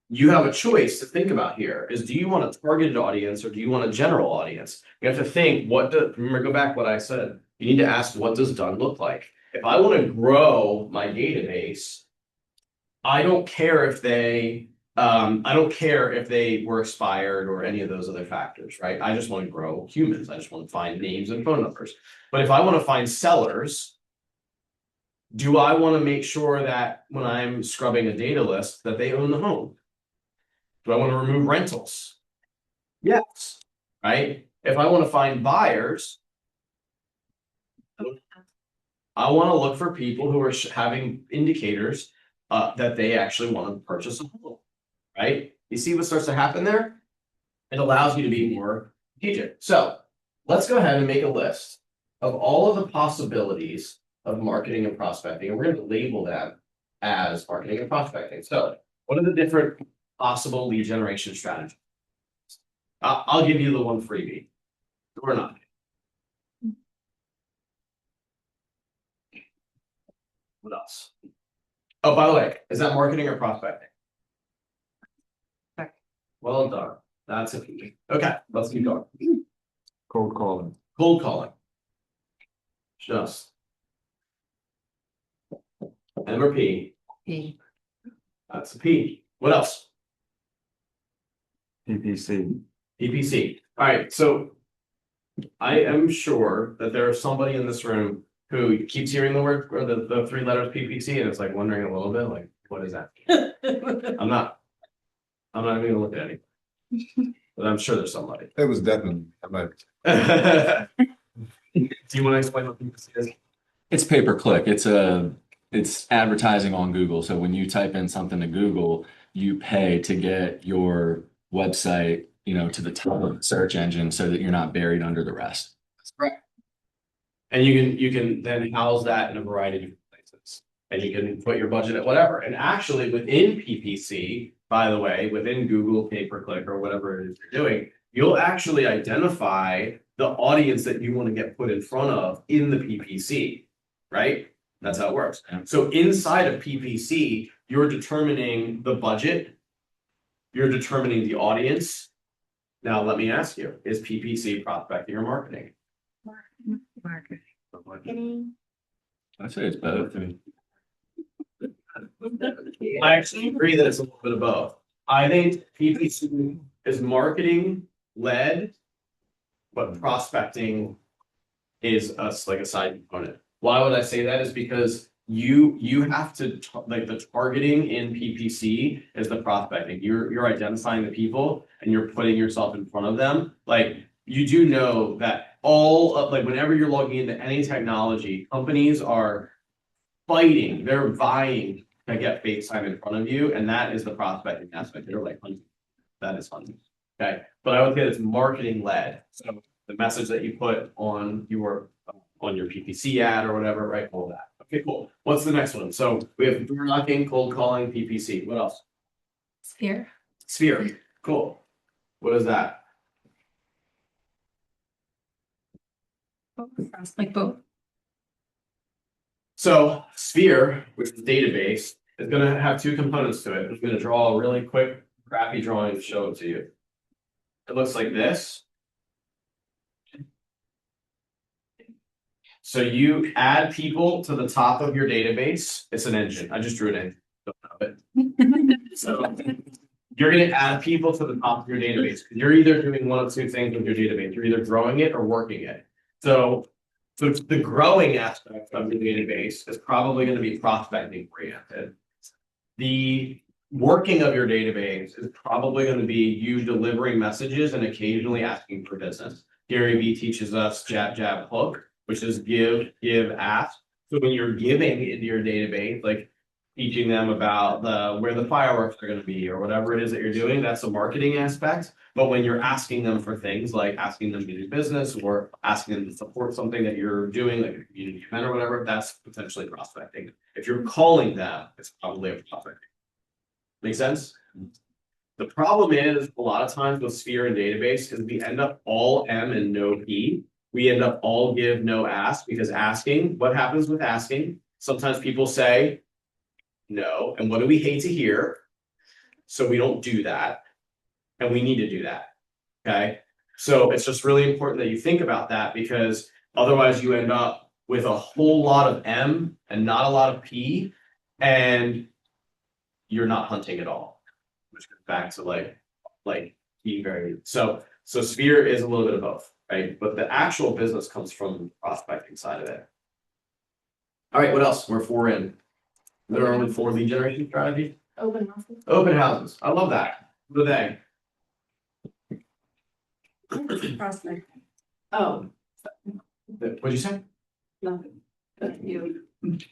You have a choice to think about here is, do you want a targeted audience or do you want a general audience? You have to think, remember, go back what I said. You need to ask, what does done look like? If I want to grow my database, I don't care if they were expired or any of those other factors, right? I just want to grow humans. I just want to find names and phone numbers. But if I want to find sellers, do I want to make sure that when I'm scrubbing a data list that they own the home? Do I want to remove rentals? Yes, right? If I want to find buyers, I want to look for people who are having indicators that they actually want to purchase a home, right? You see what starts to happen there? It allows you to be more strategic. So let's go ahead and make a list of all of the possibilities of marketing and prospecting, and we're going to label them as marketing and prospecting. So what are the different possible lead generation strategies? I'll give you the one freebie. Or not. What else? Oh, by the way, is that marketing or prospecting? Well done. That's a P. Okay, let's keep going. Cold calling. Cold calling. Just. M or P? P. That's a P. What else? PPC. PPC. All right, so I am sure that there is somebody in this room who keeps hearing the word or the three letters PPC and it's like wondering a little bit like, what is that? I'm not even gonna look at anybody, but I'm sure there's somebody. It was definitely, I'm like, Do you want to explain what PPC is? It's pay-per-click. It's advertising on Google. So when you type in something to Google, you pay to get your website, to the top of the search engine so that you're not buried under the rest. That's correct. And you can then house that in a variety of different places. And you can put your budget at whatever. And actually within PPC, by the way, within Google pay-per-click or whatever it is you're doing, you'll actually identify the audience that you want to get put in front of in the PPC, right? That's how it works. So inside of PPC, you're determining the budget, you're determining the audience. Now, let me ask you, is PPC prospecting or marketing? Marketing. I'd say it's both. I actually agree that it's a little bit of both. I think PPC is marketing led, but prospecting is like a side component. Why would I say that? Is because you have to like the targeting in PPC is the prospecting. You're identifying the people and you're putting yourself in front of them. Like you do know that all of like whenever you're logging into any technology, companies are fighting, they're vying to get face time in front of you, and that is the prospecting aspect. They're like hunting. That is hunting. Okay, but I would say it's marketing led. So the message that you put on your PPC ad or whatever, right? All that. Okay, cool. What's the next one? So we have door knocking, cold calling, PPC. What else? Sphere. Sphere. Cool. What is that? Like both. So Sphere, which is database, is going to have two components to it. I'm going to draw a really quick, crappy drawing to show it to you. It looks like this. So you add people to the top of your database. It's an engine. I just drew it in. Don't know it. So you're going to add people to the top of your database. You're either doing one of two things with your database. You're either growing it or working it. So the growing aspect of your database is probably going to be prospecting oriented. The working of your database is probably going to be you delivering messages and occasionally asking for business. Gary Vee teaches us jab, jab, hook, which is give, ask. So when you're giving into your database, like teaching them about where the fireworks are going to be or whatever it is that you're doing, that's the marketing aspect. But when you're asking them for things like asking them to do business or asking them to support something that you're doing, like a community event or whatever, that's potentially prospecting. If you're calling them, it's probably a prospecting. Make sense? The problem is a lot of times with Sphere and database is we end up all M and no P. We end up all give, no ask, because asking, what happens with asking? Sometimes people say no, and what do we hate to hear? So we don't do that, and we need to do that, okay? So it's just really important that you think about that, because otherwise you end up with a whole lot of M and not a lot of P, and you're not hunting at all, which goes back to like being very, so Sphere is a little bit of both, right? But the actual business comes from the prospecting side of it. All right, what else? We're 4 in. There are only 4 lead generation strategies. Open houses. Open houses. I love that. What are they? Prospect. Oh, What'd you say? nothing. You.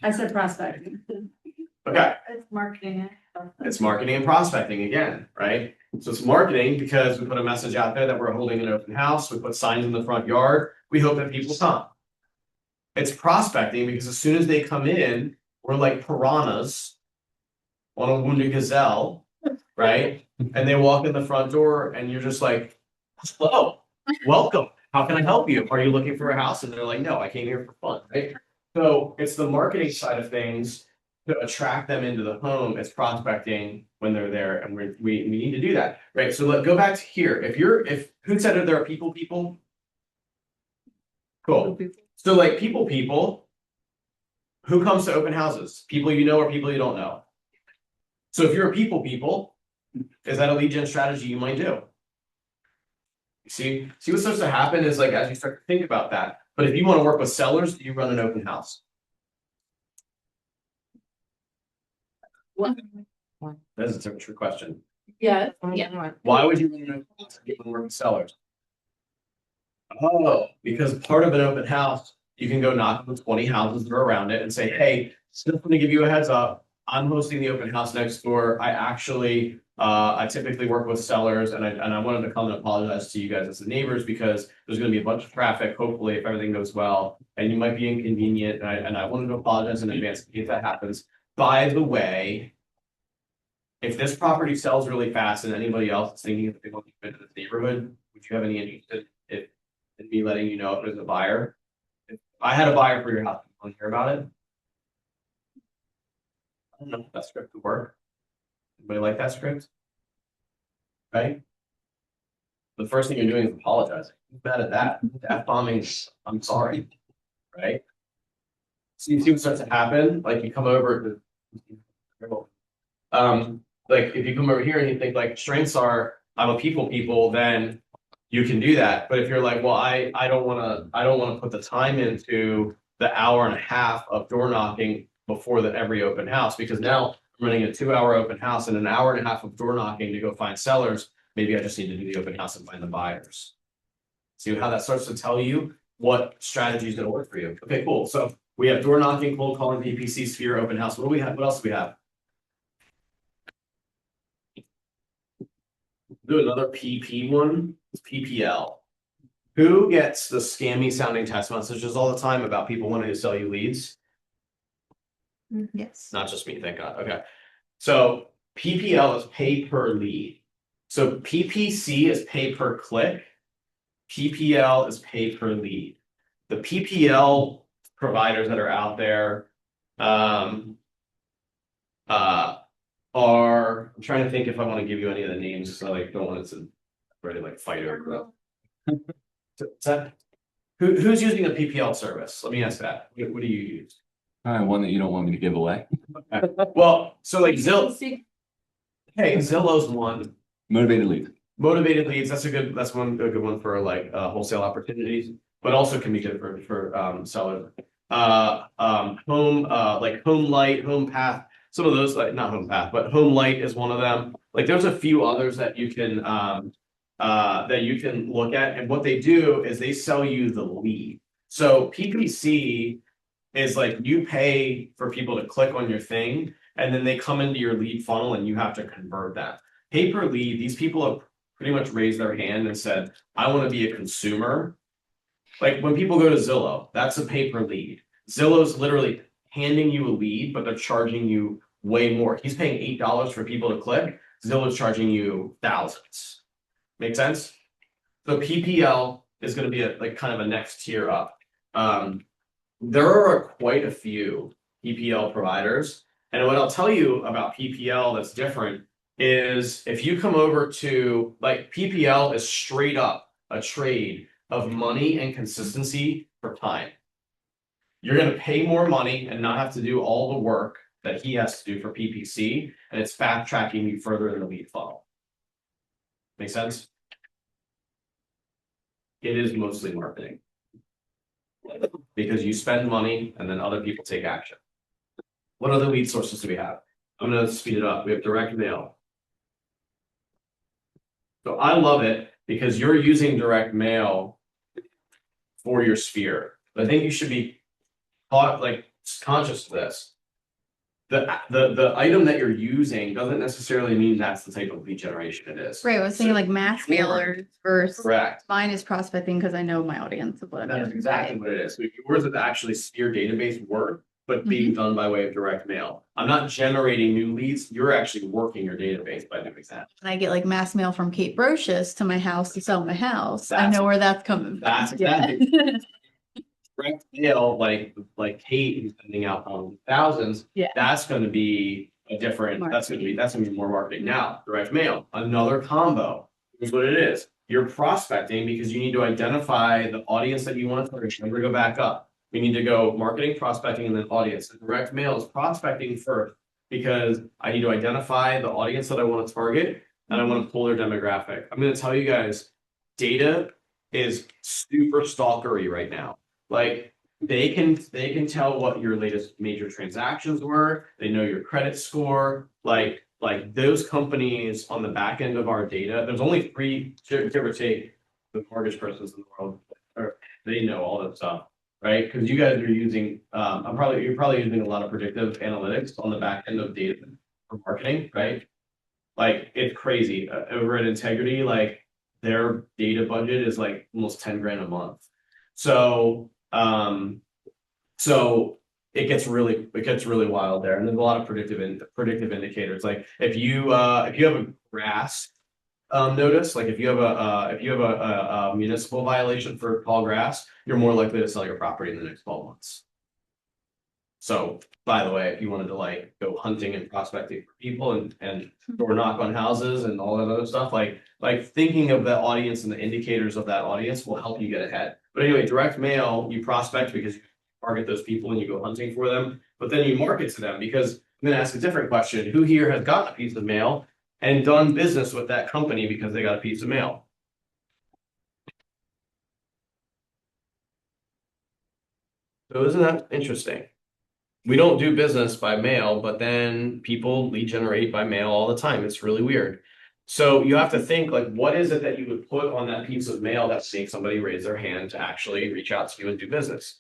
I said prospect. Okay. It's marketing. It's marketing and prospecting again, right? So it's marketing because we put a message out there that we're holding an open house. We put signs in the front yard. We hope that people come. It's prospecting because as soon as they come in, we're like piranhas on a wounded gazelle, right? And they walk in the front door and you're just like, hello, welcome. How can I help you? Are you looking for a house? And they're like, no, I came here for fun, right? So it's the marketing side of things to attract them into the home. It's prospecting when they're there, and we need to do that, right? So let's go back to here. If who said that there are people? Cool. So like people, who comes to open houses? People you know or people you don't know? So if you're a people, is that a lead gen strategy you might do? You see what's supposed to happen is like as you start to think about that. But if you want to work with sellers, you run an open house. What? That is a trick question. Yeah. Why would you run an open house if you want to work with sellers? Oh, because part of an open house You can go knock on the 20 houses that are around it and say, hey, just want to give you a heads up. I'm hosting the open house next door. I typically work with sellers and I wanted to come and apologize to you guys as the neighbors because there's going to be a bunch of traffic, hopefully, if everything goes well, and you might be inconvenient. And I wanted to apologize in advance if that happens. By the way, if this property sells really fast and anybody else is thinking that they want to move into this neighborhood, would you have any interest in me letting you know if there's a buyer? If I had a buyer for your house, you want to hear about it? I don't know if that script would work. Anybody like that script? Right? The first thing you're doing is apologizing. Who's mad at that? F-bombing, I'm sorry. Right? So you see what starts to happen? Like you come over to like if you come over here and you think like strengths are I'm a people, then you can do that. But if you're like, well, I don't want to put the time into the hour and a half of door knocking before every open house, because now I'm running a 2-hour open house and an hour and a half of door knocking to go find sellers. Maybe I just need to do the open house and find the buyers. See how that starts to tell you what strategy is going to work for you. Okay, cool. So we have door knocking, cold calling, PPC, sphere, open house. What do we have? What else do we have? Do another PP one. It's PPL. Who gets the scammy sounding text messages all the time about people wanting to sell you leads? Yes. Not just me, thank God. Okay. So PPL is pay per lead. So PPC is pay per click. PPL is pay per lead. The PPL providers that are out there I'm trying to think if I want to give you any of the names because I like don't want it to really like fight over that. Who's using a PPL service? Let me ask that. What do you use? One that you don't want me to give away. Well, so like hey, Zillow's one. Motivated lead. Motivated leads, that's a good one for like wholesale opportunities, but also can be good for sellers. Like Home Light, Home Path, some of those, like not Home Path, but Home Light is one of them. Like there's a few others that you can look at, and what they do is they sell you the lead. So PPC is like you pay for people to click on your thing and then they come into your lead funnel and you have to convert that. Pay per lead, these people have pretty much raised their hand and said, I want to be a consumer. Like when people go to Zillow, that's a pay per lead. Zillow's literally handing you a lead, but they're charging you way more. He's paying $8 for people to click. Zillow's charging you thousands. Make sense? So PPL is going to be like kind of a next tier up. There are quite a few PPL providers. And what I'll tell you about PPL that's different is if you come over to like PPL is straight up a trade of money and consistency for time. You're going to pay more money and not have to do all the work that he has to do for PPC, and it's fast tracking you further in the lead funnel. Make sense? It is mostly marketing because you spend money and then other people take action. What other lead sources do we have? I'm going to speed it up. We have direct mail. So I love it because you're using direct mail for your sphere. I think you should be conscious of this. The item that you're using doesn't necessarily mean that's the type of lead generation it is. Right. I was thinking like mass mailers versus Correct. mine is prospecting because I know my audience of what I'm That's doing. exactly what it is. So yours is actually sphere database work, but being done by way of direct mail. I'm not generating new leads. You're actually working your database by doing that. And I get like mass mail from Kate Brocious to my house to sell my house. I know where that's coming from. That's exactly. Direct mail, like Kate who's sending out thousands, Yeah. that's going to be a different. That's going to be more marketing. Now, direct mail, another combo. Here's what it is. You're prospecting because you need to identify the audience that you want to target. Remember, go back up. We need to go marketing, prospecting, and then audience. The direct mail is prospecting first because I need to identify the audience that I want to target and I want to pull their demographic. I'm going to tell you guys, data is super stalkery right now. Like they can tell what your latest major transactions were. They know your credit score. Like those companies on the back end of our data. There's only 3, give or take, the mortgage persons in the world. Or they know all that stuff. right? Because you guys are using, you're probably using a lot of predictive analytics on the back end of data for marketing, right? Like, it's crazy. Over at Integrity, like, their data budget is like almost 10 grand a month. So, so it gets really wild there. And there's a lot of predictive indicators. Like, if you have a grass notice, like if you have a municipal violation for tall grass, you're more likely to sell your property in the next 12 months. So, by the way, if you wanted to like go hunting and prospecting for people and door knock on houses and all that other stuff, like thinking of the audience and the indicators of that audience will help you get ahead. But anyway, direct mail, you prospect because you target those people and you go hunting for them, but then you market to them. Because I'm going to ask a different question: who here has gotten a piece of mail and done business with that company because they got a piece of mail? So isn't that interesting? We don't do business by mail, but then people lead generate by mail all the time. It's really weird. So you have to think, like, what is it that you would put on that piece of mail that makes somebody raise their hand to actually reach out to you and do business?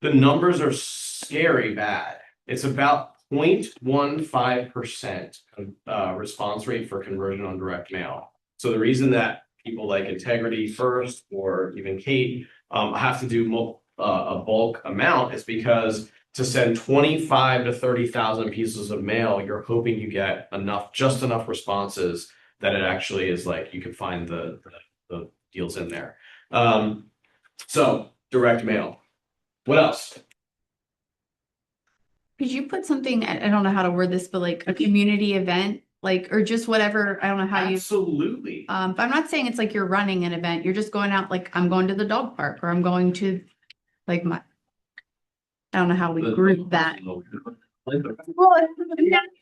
The numbers are scary bad. It's about 0.15% response rate for conversion on direct mail. So the reason that people like Integrity First or even Kate have to do a bulk amount is because to send 25 to 30,000 pieces of mail, you're hoping you get just enough responses that it actually is like you can find the deals in there. So direct mail. What else? Could you put something, I don't know how to word this, but like a community event, like, or just whatever, I don't know how you. Absolutely. But I'm not saying it's like you're running an event. You're just going out, like, I'm going to the dog park, or I'm going to like I don't know how we group that. Well,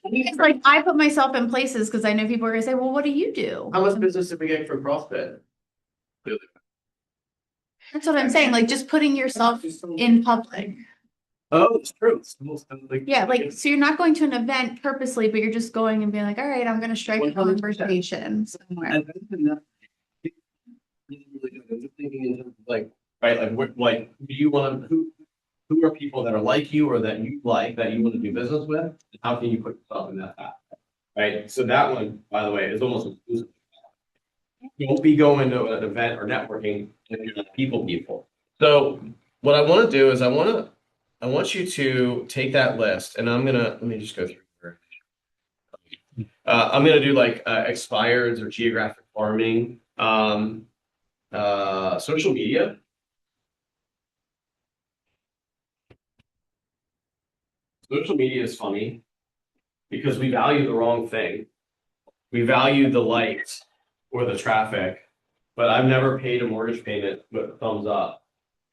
it's like I put myself in places because I know people are gonna say, well, what do you do? How much business did we get from CrossFit? That's what I'm saying, like just putting yourself in public. Oh, it's true. Yeah, like, so you're not going to an event purposely, but you're just going and being like, all right, I'm gonna strike a 100%. conversation somewhere. Like, right, like do you want to, who are people that are like you or that you like that you want to do business with? How can you put yourself in that path? Right. So that one, by the way, is almost exclusive. You won't be going to an event or networking if you're not people. So what I want to do is I want you to take that list, and let me just go through here. I'm gonna do like expireds or geographic farming, social media. Social media is funny because we value the wrong thing. We value the likes or the traffic, but I've never paid a mortgage payment with a thumbs up.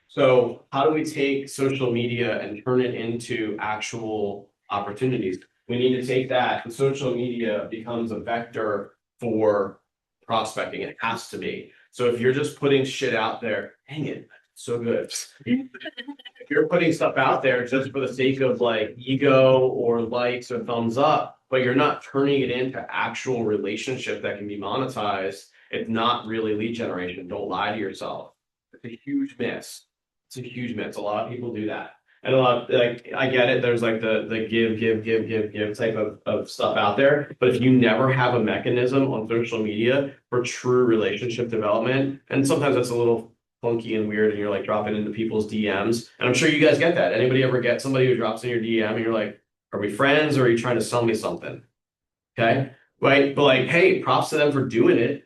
So how do we take social media and turn it into actual opportunities? We need to take that, and social media becomes a vector for prospecting. It has to be. So if you're just putting shit out there, dang it, so good. If you're putting stuff out there just for the sake of like ego or likes or thumbs up, but you're not turning it into actual relationship that can be monetized, it's not really lead generation. Don't lie to yourself. It's a huge miss. It's a huge miss. A lot of people do that. And a lot, like, I get it. There's like the give type of stuff out there. But if you never have a mechanism on social media for true relationship development, and sometimes that's a little funky and weird, and you're like dropping into people's DMs. And I'm sure you guys get that. Anybody ever get somebody who drops in your DM and you're like, are we friends or are you trying to sell me something? Okay. Right. But like, hey, props to them for doing it.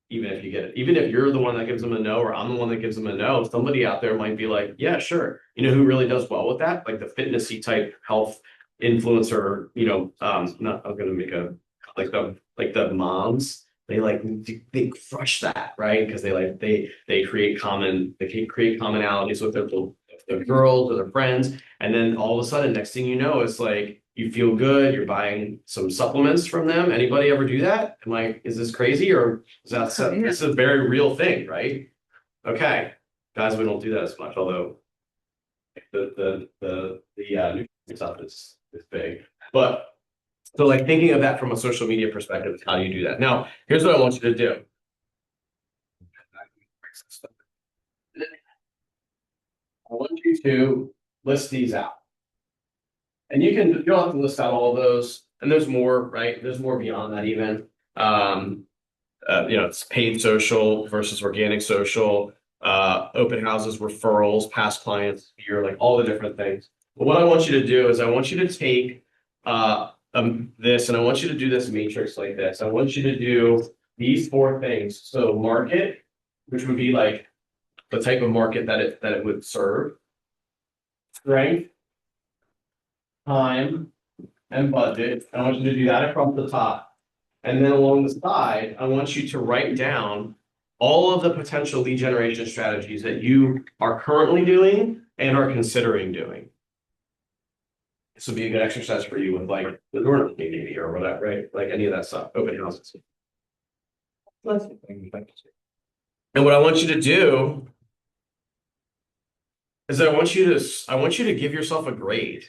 Even if you get it, even if you're the one that gives them a no, or I'm the one that gives them a no, somebody out there might be like, yeah, sure. You know who really does well with that? Like the fitnessy type health influencer, not, I'm gonna make a, like the moms, they crush that, right? Because they create commonalities with their girls or their friends. And then all of a sudden, next thing you know, it's like, you feel good, you're buying some supplements from them. Anybody ever do that? Am I, is this crazy, or is that this is a very real thing, right? Okay. Guys, we don't do that as much, although the nutrition stuff is big. But so like thinking of that from a social media perspective, how do you do that? Now, here's what I want you to do. I want you to list these out. And you don't have to list out all of those, and there's more, right? There's more beyond that even. It's paid social versus organic social, open houses, referrals, past clients, like all the different things. But what I want you to do is I want you to take this, and I want you to do this matrix like this. I want you to do these 4 things. So market, which would be like the type of market that it would serve, strength, time, and budget. I want you to do that across the top. And then along the side, I want you to write down all of the potential lead generation strategies that you are currently doing and are considering doing. This would be a good exercise for you with like the door maybe or whatever, right? Like any of that stuff, open houses. And what I want you to do is I want you to give yourself a grade.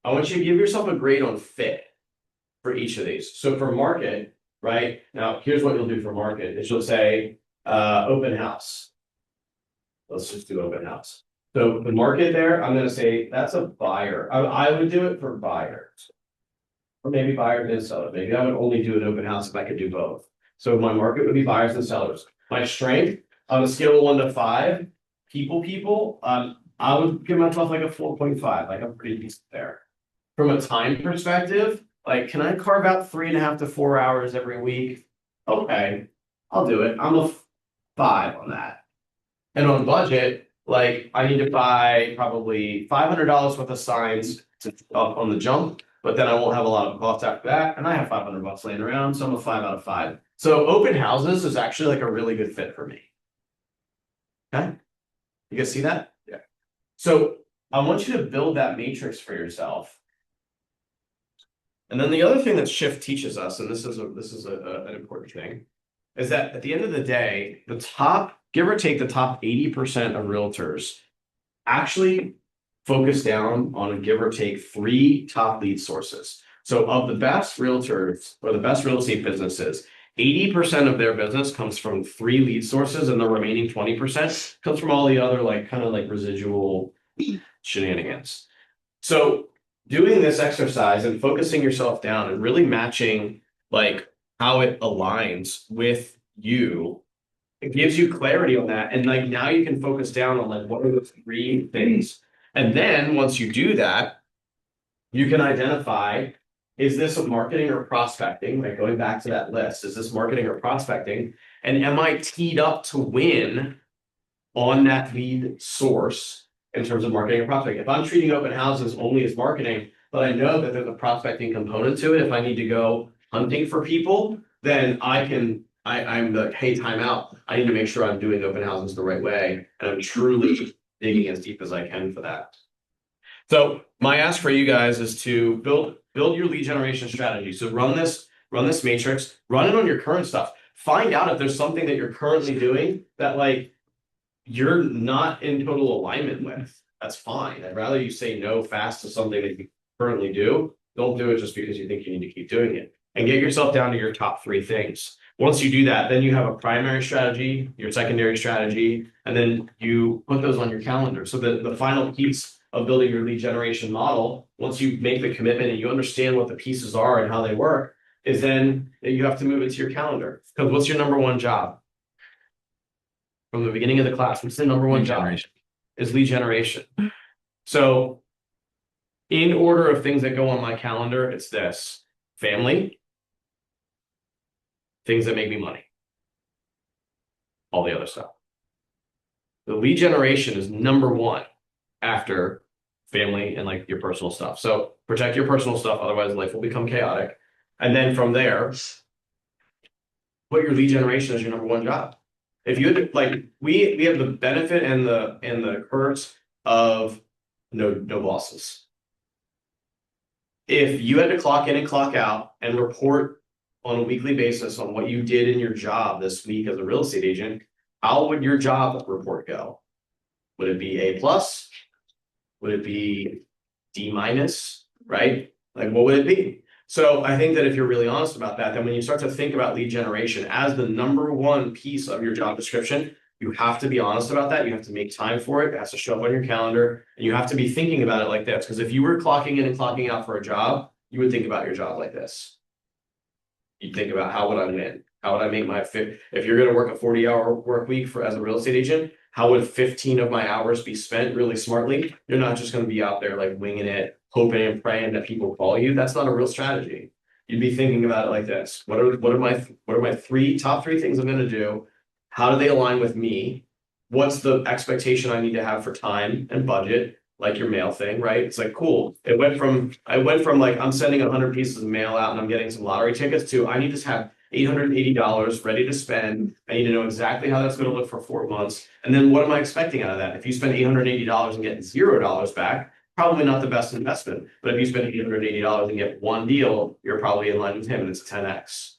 I want you to give yourself a grade on fit for each of these. So for market, right? Now, here's what you'll do for market is you'll say open house. Let's just do open house. So the market there, I'm going to say that's a buyer. I would do it for buyers. Or maybe buyers and sellers. Maybe I would only do an open house if I could do both. So my market would be buyers and sellers. My strength on a scale of 1 to 5, people, I would give myself like a 4.5, like I'm pretty decent there. From a time perspective, like, can I carve out 3.5 to 4 hours every week? Okay, I'll do it. I'm a 5 on that. And on budget, like I need to buy probably $500 worth of signs up on the jump, but then I won't have a lot of costs after that. And I have $500 laying around, so I'm a 5 out of 5. So open houses is actually like a really good fit for me. Okay, you guys see that? Yeah. So I want you to build that matrix for yourself. And then the other thing that Shift teaches us, and this is an important thing, is that at the end of the day, the top, give or take the top 80% of realtors actually focus down on, give or take, 3 top lead sources. So of the best realtors or the best real estate businesses, 80% of their business comes from 3 lead sources, and the remaining 20% comes from all the other like kind of like residual shenanigans. So doing this exercise and focusing yourself down and really matching like how it aligns with you, it gives you clarity on that. And like now you can focus down on like what are those 3 things. And then once you do that, you can identify, is this a marketing or prospecting? Like going back to that list, is this marketing or prospecting? And am I teed up to win on that lead source in terms of marketing and prospecting? If I'm treating open houses only as marketing, but I know that there's a prospecting component to it, if I need to go hunting for people, then I'm like, hey, time out. I need to make sure I'm doing open houses the right way. And I'm truly digging as deep as I can for that. So my ask for you guys is to build your lead generation strategy. So run this matrix, run it on your current stuff. Find out if there's something that you're currently doing that like you're not in total alignment with. That's fine. I'd rather you say no fast to something that you currently do. Don't do it just because you think you need to keep doing it. And get yourself down to your top 3 things. Once you do that, then you have a primary strategy, your secondary strategy, and then you put those on your calendar. So the final piece of building your lead generation model, once you make the commitment and you understand what the pieces are and how they work, is then you have to move it to your calendar. Because what's your number 1 job? From the beginning of the class, what's the number 1 job? Is lead generation. So in order of things that go on my calendar, it's this: family, things that make me money, all the other stuff. The lead generation is number 1 after family and like your personal stuff. So protect your personal stuff, otherwise life will become chaotic. And then from there, put your lead generation as your number 1 job. If you had to, like, we have the benefit and the curse of no bosses. If you had to clock in and clock out and report on a weekly basis on what you did in your job this week as a real estate agent, how would your job report go? Would it be A+? Would it be D-? Right? Like, what would it be? So I think that if you're really honest about that, then when you start to think about lead generation as the number 1 piece of your job description, You have to be honest about that. You have to make time for it. It has to show up on your calendar, and you have to be thinking about it like this. Because if you were clocking in and clocking out for a job, you would think about your job like this. You'd think about, how would I win? How would I make my fit? If you're going to work a 40-hour work week as a real estate agent, how would 15 of my hours be spent really smartly? You're not just going to be out there like winging it, hoping and praying that people call you. That's not a real strategy. You'd be thinking about it like this. What are my top three things I'm going to do? How do they align with me? What's the expectation I need to have for time and budget? Like your mail thing, right? It's like, cool. I went from like, I'm sending 100 pieces of mail out and I'm getting some lottery tickets, to I need to have $880 ready to spend. I need to know exactly how that's going to look for 4 months. And then what am I expecting out of that? If you spend $880 and get $0 back, probably not the best investment. But if you spend $880 and get one deal, you're probably in line with him, and it's 10x.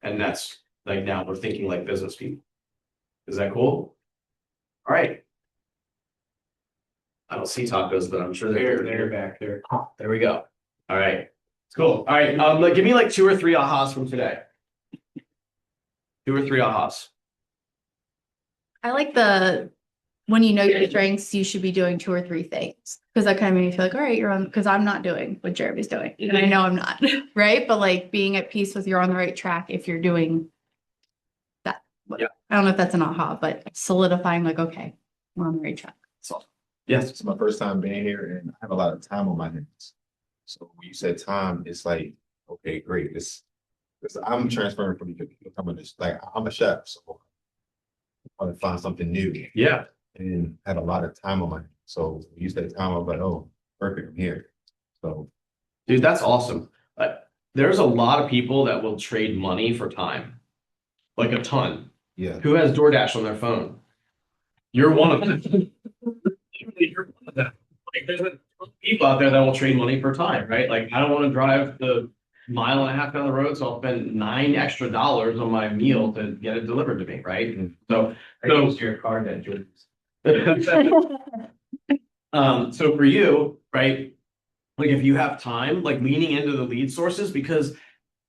And that's like, now we're thinking like business people. Is that cool? All right. I don't see tacos, but I'm sure they're back there. There we go. All right. Cool. All right. Give me like 2 or 3 ahas from today. 2 or 3 ahas. I like when you know your strengths, you should be doing 2 or 3 things. Because that kind of made me feel like, all right, you're on, because I'm not doing what Jeremy's doing. And I know I'm not, right? But like being at peace with you're on the right track if you're doing that. Yeah. I don't know if that's an aha, but solidifying like, okay, we're on the right track. So, Yes. it's my first time being here and I have a lot of time on my hands. So when you said time, it's like, okay, great. This I'm transferring from becoming this, like, I'm a chef, so I want to find something new. Yeah. And I had a lot of time on my hands. So when you said time, I was like, oh, perfect, I'm here. So Dude, that's awesome. There's a lot of people that will trade money for time. Like a ton. yeah. Who has DoorDash on their phone? You're one of them. You're one of them. Like, there's a ton of people out there that will trade money for time, right? Like, I don't want to drive the 1.5 miles down the road, so I'll spend $9 extra on my meal to get it delivered to me, right? So your card that so for you, right? Like if you have time, like leaning into the lead sources, because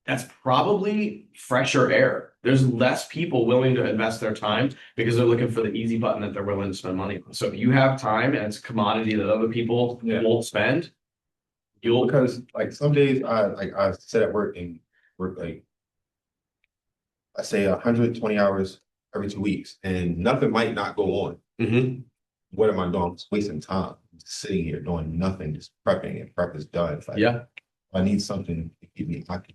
that's probably fresher air. There's less people willing to invest their time because they're looking for the easy button that they're willing to spend money on. So if you have time and it's a commodity that other people won't spend, Because like some days I sit at work and work like I say 120 hours every 2 weeks and nothing might not go on. Mhm. What am I doing? I'm just wasting time. I'm just sitting here doing nothing, just prepping, and prep is done. It's like, Yeah. I need something to keep me occupied.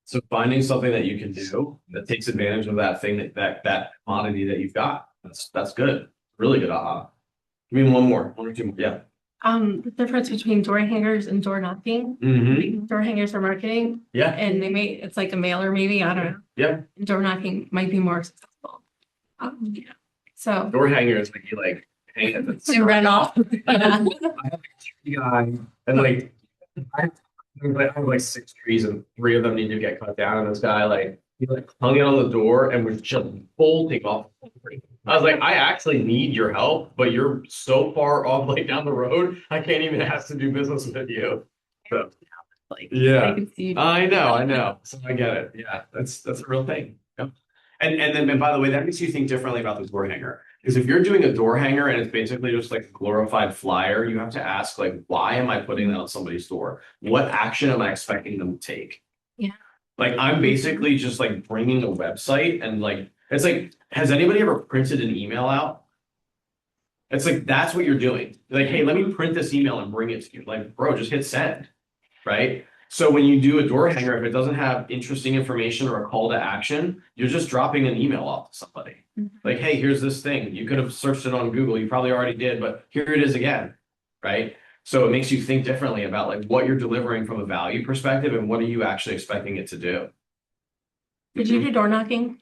So finding something that you can do that takes advantage of that thing that commodity that you've got. That's good. Really good. Give me one or two more. Yeah. The difference between door hangers and door knocking. Mm-hmm. Door hangers are marketing Yeah. and it's like a mailer maybe, I don't know. Yeah. Door knocking might be more successful. Yeah. So. Door hanger is like you like hang it. To run off. guy, and like I have like 6 trees and 3 of them need to get cut down, and this guy like he like hung it on the door and was just bolting off. I was like, I actually need your help, but you're so far off like down the road, I can't even ask to do business with you. So Like, yeah, I can see you. I know. So I get it. Yeah, that's a real thing. Yep. And by the way, that makes you think differently about the door hanger. Because if you're doing a door hanger and it's basically just like a glorified flyer, you have to ask, like, why am I putting that on somebody's door? What action am I expecting them to take? Yeah. Like, I'm basically just like bringing a website and like, it's like, has anybody ever printed an email out? It's like, that's what you're doing. Like, hey, let me print this email and bring it to you. Like, bro, just hit send, right? So when you do a door hanger, if it doesn't have interesting information or a call to action, you're just dropping an email off to somebody. Like, hey, here's this thing. You could have searched it on Google. You probably already did, but here it is again, right? So it makes you think differently about like what you're delivering from a value perspective and what are you actually expecting it to do. Did you do door knocking?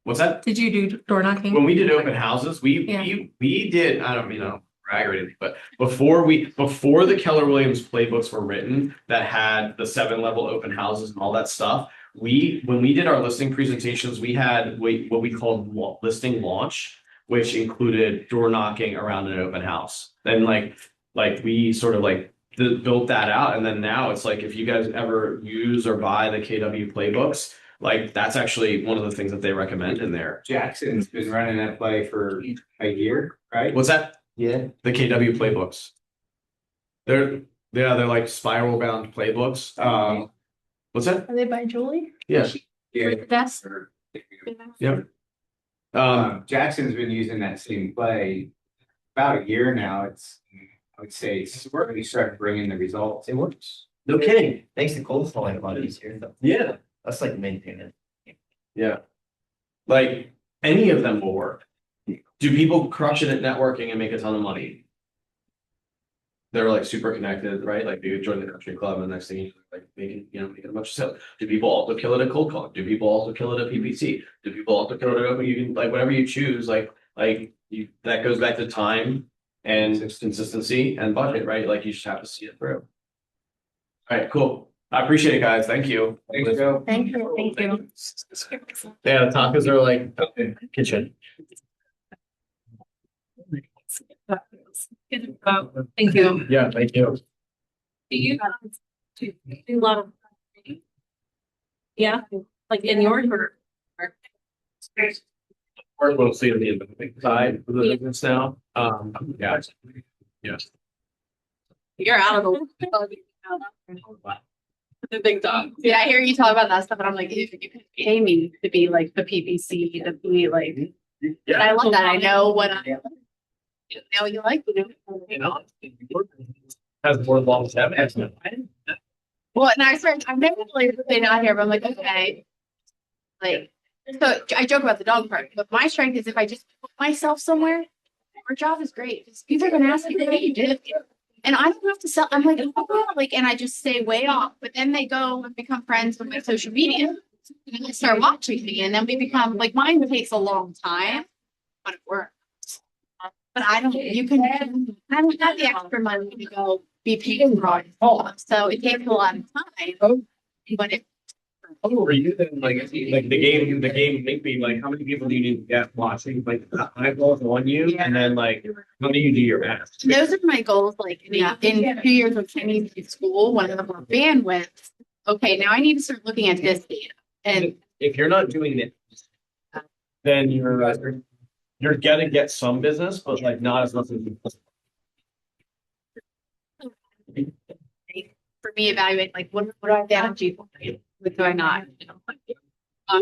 What's that? Did you do door knocking? When we did open houses, we did, I don't brag or anything, but before the Keller Williams playbooks were written that had the 7-level open houses and all that stuff, when we did our listing presentations, we had what we called listing launch, which included door knocking around an open house. Then like we sort of like built that out, and then now it's like if you guys ever use or buy the KW playbooks, like, that's actually one of the things that they recommend in there. Jackson's been running that play for a year, right? What's that? Yeah. The KW playbooks. They're like spiral bound playbooks. What's that? Are they by Julie? Yeah. Yeah. That's. Yep. Jackson's been using that same play about a year now. I would say it's really started bringing the results. It works. No kidding. Makes the cold falling a lot easier though. Yeah. That's like the main thing. Yeah. Like any of them will work. Do people crush it at networking and make a ton of money? They're like super connected, right? Like you join the country club and the next thing you like making a bunch of sales. Do people also kill it at cold call? Do people also kill it at PPC? Do people also kill it at open? You can like whatever you choose, like you that goes back to time and consistency and budget, right? Like you just have to see it through. All right, cool. I appreciate it, guys. Thank you. Thanks, Joe. Thank you, thank you. Yeah, the tacos are like kitchen. Thank you. Yeah, thank you. Do you do a lot of? Yeah, like in yours or? We're mostly on the investment side of the business now. Yeah. Yeah. You're out of the big dog. Yeah, I hear you talk about that stuff, and I'm like, if you could pay me to be like the PPC, to be like, Yeah. I love that. I know what I know what you like. Has more longevity. Well, and I've never really been out here, but I'm like, okay. Like, so I joke about the dog part, but my strength is if I just put myself somewhere, our job is great. Because people are gonna ask me what you did. And I don't have to sell. I'm like, oh, like, and I just stay way off. But then they go and become friends with my social media. And they start watching me. And then we become like mine takes a long time, but it works. But I don't I don't have the extra money to go be paid for all. So it takes a lot of time. But it For you then, like the game may be like, how many people do you need to get watching? Like eyeballs on you, and then like, how do you do your math? those are my goals. Like in 2 years of training in school, when I'm more bandwidth, okay, now I need to start looking at this data. And If you're not doing it, then you're gonna get some business, but like not as much as you. for me, evaluate like what do I have to achieve? What do I not? You know?